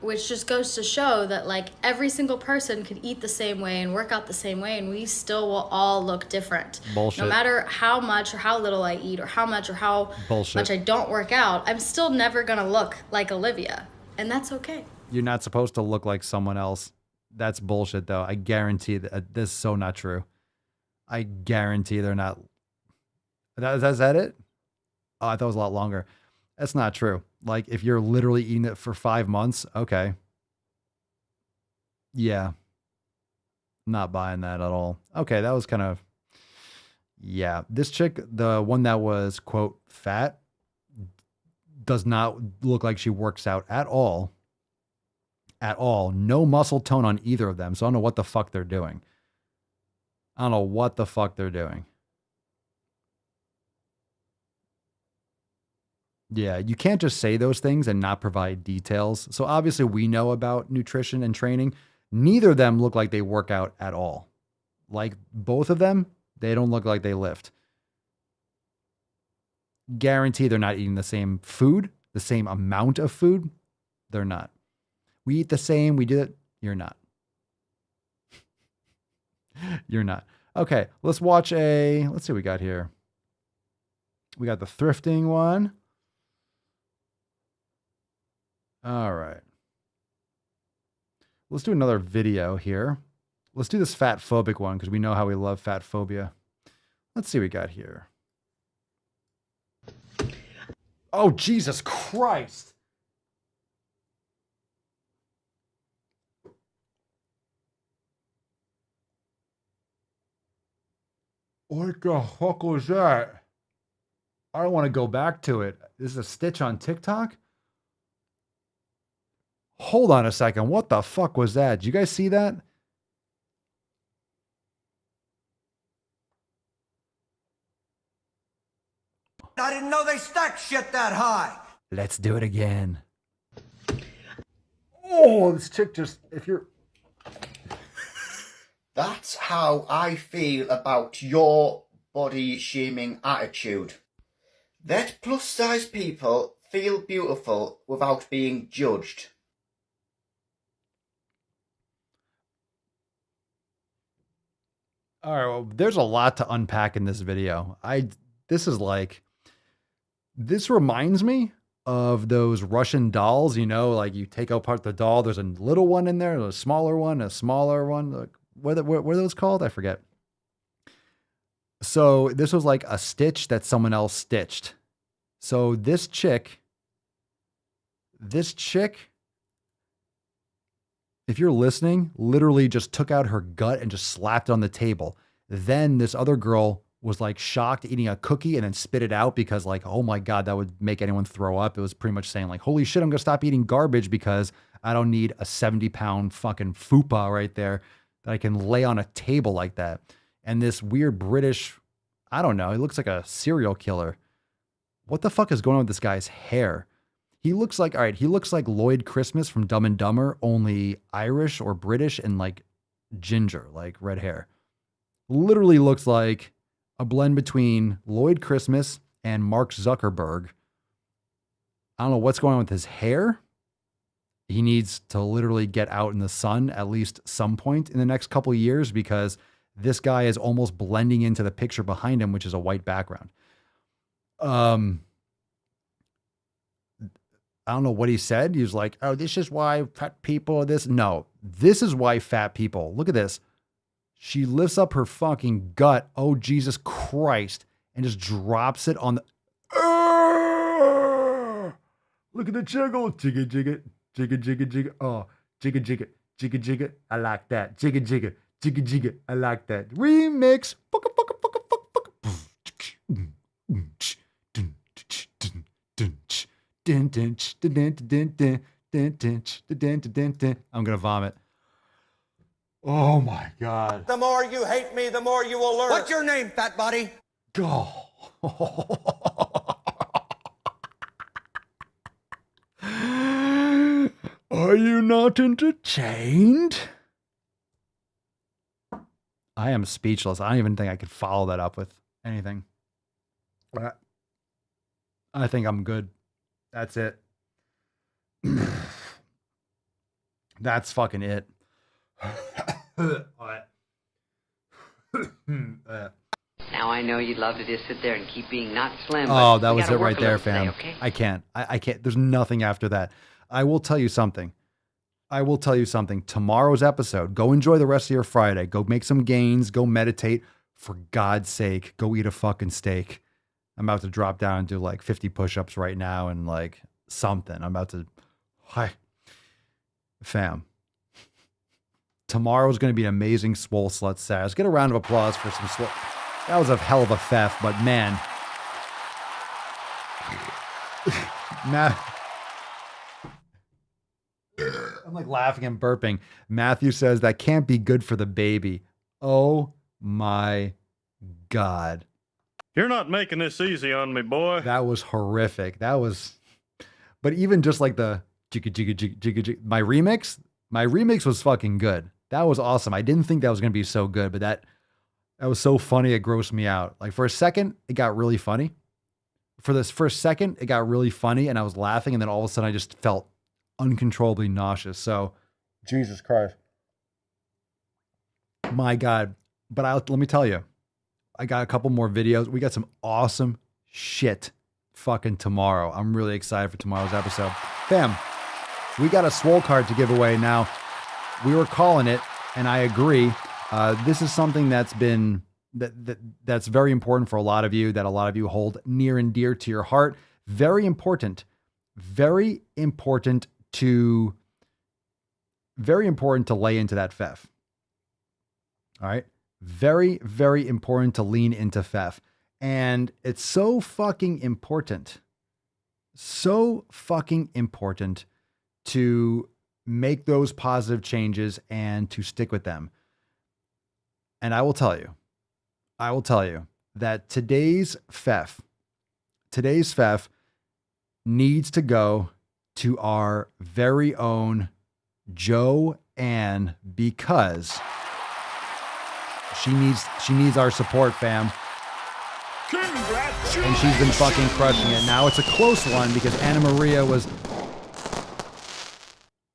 Which just goes to show that like every single person could eat the same way and work out the same way and we still will all look different. Bullshit. No matter how much or how little I eat or how much much I don't work out, I'm still never gonna look like Olivia. And that's okay. You're not supposed to look like someone else. That's bullshit though. I guarantee that this is so not true. I guarantee they're not. Is that it? Oh, I thought it was a lot longer. That's not true. Like if you're literally eating it for 5 months, okay. Yeah. Not buying that at all. Okay, that was kind of, yeah. This chick, the one that was, quote, fat, does not look like she works out at all. At all. No muscle tone on either of them. So I don't know what the fuck they're doing. I don't know what the fuck they're doing. Yeah, you can't just say those things and not provide details. So obviously we know about nutrition and training. Neither of them look like they work out at all. Like both of them, they don't look like they lift. Guarantee they're not eating the same food, the same amount of food. They're not. We eat the same, we do it. You're not. You're not. Okay, let's watch let's see what we got here. We got the thrifting one. All right. Let's do another video here. Let's do this fat phobic one because we know how we love fat phobia. Let's see what we got here. Oh, Jesus Christ. What the fuck was that? I don't want to go back to it. This is a stitch on TikTok? Hold on a second. What the fuck was that? Did you guys see that? I didn't know they stacked shit that high. Let's do it again. Oh, this chick just, if you're... That's how I feel about your body shaming attitude. Let plus size people feel beautiful without being judged. All right, well, there's a lot to unpack in this video. This reminds me of those Russian dolls, you know, like you take apart the doll, there's a little one in there, a smaller one. Like, what are those called? I forget. So this was like a stitch that someone else stitched. So this chick, if you're listening, literally just took out her gut and just slapped it on the table. Then this other girl was like shocked, eating a cookie and then spit it out because like, oh my God, that would make anyone throw up. It was pretty much saying like, holy shit, I'm going to stop eating garbage because I don't need a 70-pound fucking fupa right there that I can lay on a table like that. And this weird British, I don't know, he looks like a serial killer. What the fuck is going on with this guy's hair? He looks like, all right, he looks like Lloyd Christmas from Dumb and Dumber, only Irish or British and like ginger, like red hair. Literally looks like a blend between Lloyd Christmas and Mark Zuckerberg. I don't know what's going on with his hair. He needs to literally get out in the sun at least some point in the next couple of years because this guy is almost blending into the picture behind him, which is a white background. I don't know what he said. He was like, oh, this is why fat people are this. No, this is why fat people. Look at this. She lifts up her fucking gut. Oh, Jesus Christ. And just drops it on the. Look at the jiggle. Jigga, jigga, jigga, jigga, jigga. Oh, jigga, jigga, jigga, jigga. I like that. Jigga, jigga, jigga, jigga. I like that. Remix. Fucka, fucka, fucka, fucka, fucka. I'm gonna vomit. Oh my God. The more you hate me, the more you will learn. What's your name, fat body? Go. Are you not entertained? I am speechless. I don't even think I could follow that up with anything. I think I'm good. That's it. That's fucking it. Now I know you'd love to just sit there and keep being not slim. Oh, that was it right there, fam. Today, okay? I can't. I can't. There's nothing after that. I will tell you something. Tomorrow's episode, go enjoy the rest of your Friday. Go make some gains. Go meditate. For God's sake, go eat a fucking steak. I'm about to drop down and do like 50 push-ups right now and like something. I'm about to, hi, fam. Tomorrow's going to be an amazing Swole Slut set. Let's get a round of applause for some Swole. That was a hell of a theft, but man. I'm like laughing and burping. Matthew says that can't be good for the baby. Oh my God. You're not making this easy on me, boy. That was horrific. But even just like the jigga jigga jigga jigga jigga, my remix was fucking good. That was awesome. I didn't think that was going to be so good, but that was so funny. It grossed me out. Like for a second, it got really funny. For a second, it got really funny and I was laughing. And then all of a sudden I just felt uncontrollably nauseous. So Jesus Christ, my God. But let me tell you, I got a couple more videos. We got some awesome shit fucking tomorrow. I'm really excited for tomorrow's episode. Fam, we got a Swole card to give away now. We were calling it, and I agree. This is something that's been that's very important for a lot of you, that a lot of you hold near and dear to your heart. Very important to lay into that FEF. All right. Very, very important to lean into FEF. And it's so fucking important to make those positive changes and to stick with them. And I will tell you that today's FEF needs to go to our very own Joanne, because she needs our support, fam. And she's been fucking crushing it. Now it's a close one because Anna Maria was...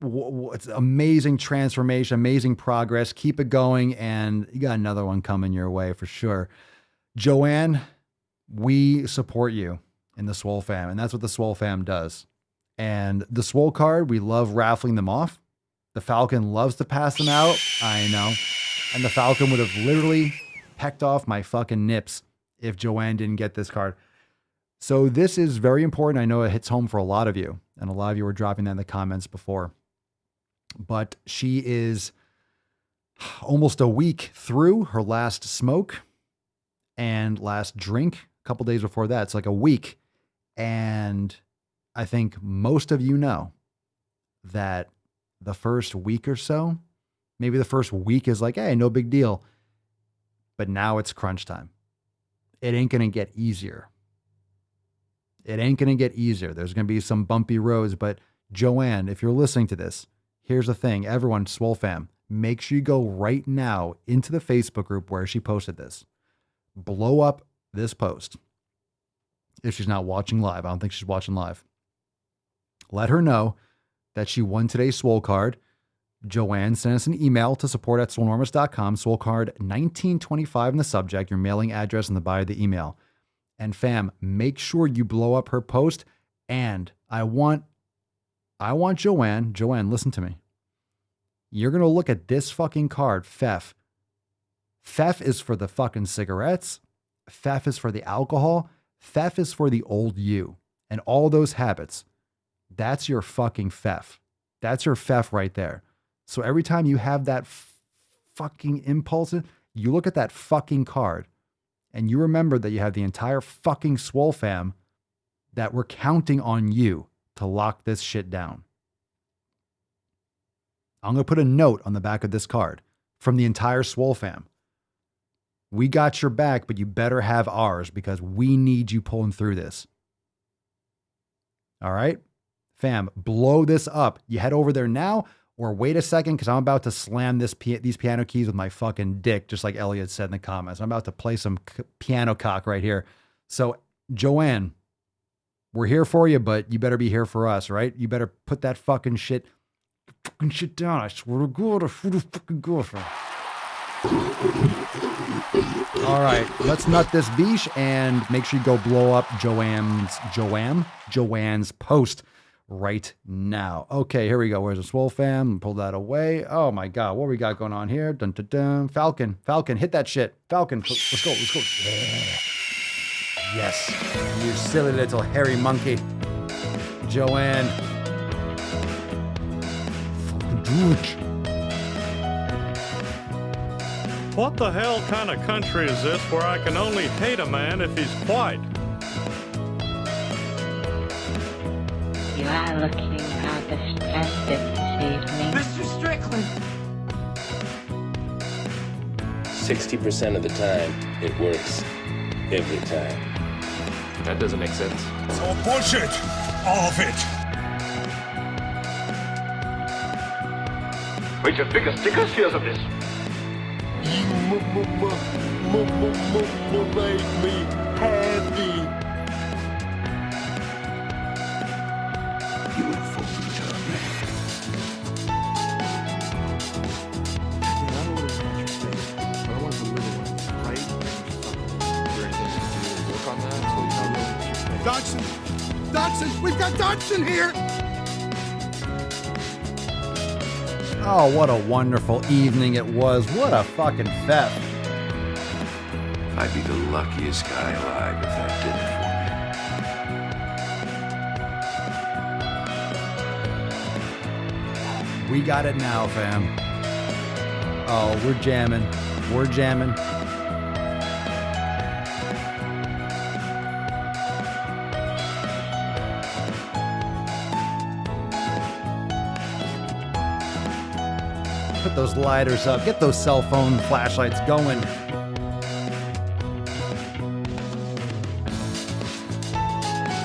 It's amazing transformation, amazing progress. Keep it going, and you got another one coming your way for sure. Joanne, we support you in the Swole fam, and that's what the Swole fam does. And the Swole card, we love raffling them off. The Falcon loves to pass them out. I know. And the Falcon would have literally pecked off my fucking nips if Joanne didn't get this card. So this is very important. I know it hits home for a lot of you, and a lot of you were dropping that in the comments before. But she is almost a week through her last smoke and last drink. A couple days before that, it's like a week. And I think most of you know that the first week or so, maybe the first week is like, hey, no big deal. But now it's crunch time. It ain't going to get easier. It ain't going to get easier. There's going to be some bumpy roads. But Joanne, if you're listening to this, here's the thing. Everyone, Swole fam, make sure you go right now into the Facebook group where she posted this. Blow up this post. If she's not watching live, I don't think she's watching live. Let her know that she won today's Swole card. Joanne, send us an email to support@swolenormous.com. Swole card 1925 in the subject, your mailing address in the body of the email. And fam, make sure you blow up her post. And I want Joanne, listen to me. You're going to look at this fucking card, Phef. Phef is for the fucking cigarettes. Phef is for the alcohol. Phef is for the old you and all those habits. That's your fucking Phef. That's your Phef right there. So every time you have that fucking impulse, you look at that fucking card and you remember that you have the entire fucking Swole fam that we're counting on you to lock this shit down. I'm going to put a note on the back of this card from the entire Swole fam. We got your back, but you better have ours because we need you pulling through this. All right? Fam, blow this up. You head over there now or wait a second because I'm about to slam these piano keys with my fucking dick, just like Elliot said in the comments. I'm about to play some piano cock right here. So, Joanne, we're here for you, but you better be here for us, right? You better put that fucking shit down. I swear to God, I swear to fucking God. All right, let's nut this beach and make sure you go blow up Joanne's post right now. Okay, here we go. Where's the Swole fam? Pull that away. Oh my God, what we got going on here? Dun dun dun. Falcon, hit that shit. Falcon, let's go. Yeah. Yes, you silly little hairy monkey. Joanne. Fucking George. What the hell kind of country is this where I can only hate a man if he's white? You are looking rather splendid this evening. Mr. Strickland! 60% of the time, it works. Every time. That doesn't make sense. It's all bullshit! All of it! Wait till Bigger Stickers hears of this. You make me happy. Beautiful return. Dodson, we've got Dodson here. Oh, what a wonderful evening it was. What a fucking Phef. I'd be the luckiest guy alive if that did it for me. We got it now, fam. Oh, we're jamming. We're jamming. Put those lighters up. Get those cell phone flashlights going.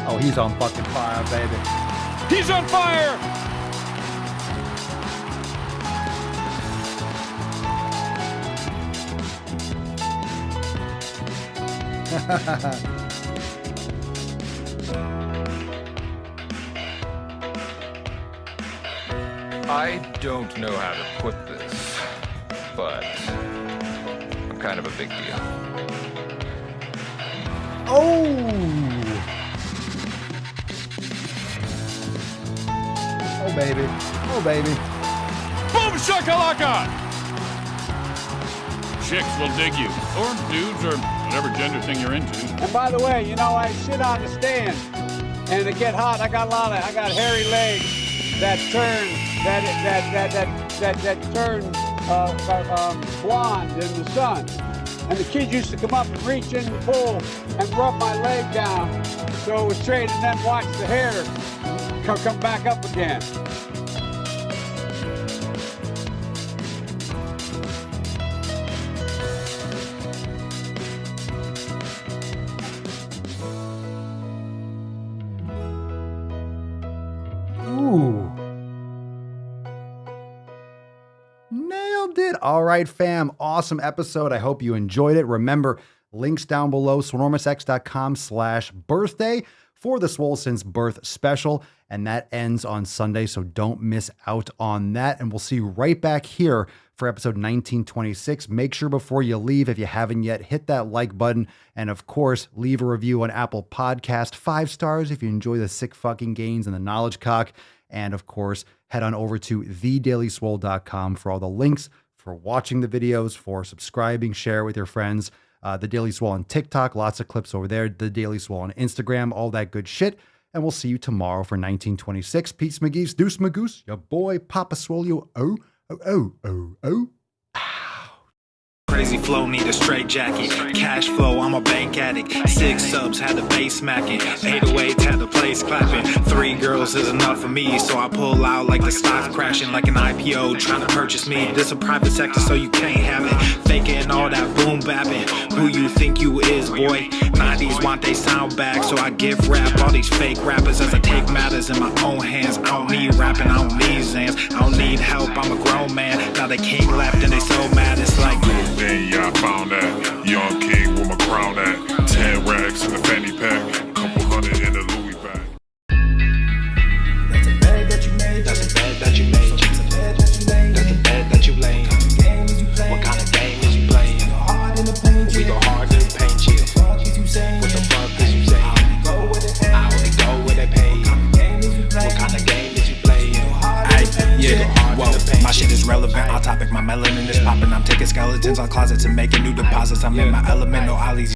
Oh, he's on fucking fire, baby. He's on fire! I don't know how to put this, but I'm kind of a big deal. Oh! Oh, baby. Oh, baby. Boom shakalaka! Chicks will dig you, or dudes, or whatever gender thing you're into. And by the way, you know, I sit on the stand, and it get hot. I got hairy legs that turn blonde in the sun. And the kids used to come up and reach in the pool and rub my leg down so it was straight, and then watch the hair come back up again. Ooh. Nailed it. All right, fam. Awesome episode. I hope you enjoyed it. Remember, links down below, swolenormousx.com/birthday for the Swole Since Birth special. And that ends on Sunday, so don't miss out on that. And we'll see you right back here for episode 1926. Make sure before you leave, if you haven't yet, hit that like button. And of course, leave a review on Apple Podcast. 5 stars if you enjoy the sick fucking gains and the knowledge cock. And of course, head on over to thedailyswole.com for all the links, for watching the videos, for subscribing, share with your friends. The Daily Swole on TikTok, lots of clips over there. The Daily Swole on Instagram, all that good shit. And we'll see you tomorrow for 1926. Peace, McGee's, deuce, magoose, your boy, Papa Swole, oh, oh, oh, oh, oh. Crazy flow, need a straight jacket. Cash flow, I'm a bank addict. 6 subs, had the bass smacking. 808s, had the place clapping. 3 girls is enough for me, so I pull out like the stock's crashing. Like an IPO, trying to purchase me. This a private sector, so you can't have it. Faking all that boom bapping. Who you think you is, boy? 90s want they sound back, so I give rap all these fake rappers as I take matters in my own hands. I don't need rapping, I don't need Zans. I don't need help, I'm a grown man. Now they king left and they so mad, it's like yeah, I found that young king with my crown at 10 racks in the fanny pack, couple hundred in the Louis bag. That's a bed that you made. That's a bed that you made. That's a bed that you made. That's a bed that you laid. What kind of game is you playing? We go hard in the paint. We go hard in the paint. Chill. What the fuck is you saying? I only go where they pay. What kind of game is you playing? Yeah, whoa, my shit is relevant. On topic, my melanin is popping. I'm taking skeletons on closets and making new deposits. I'm in my element, no ollies.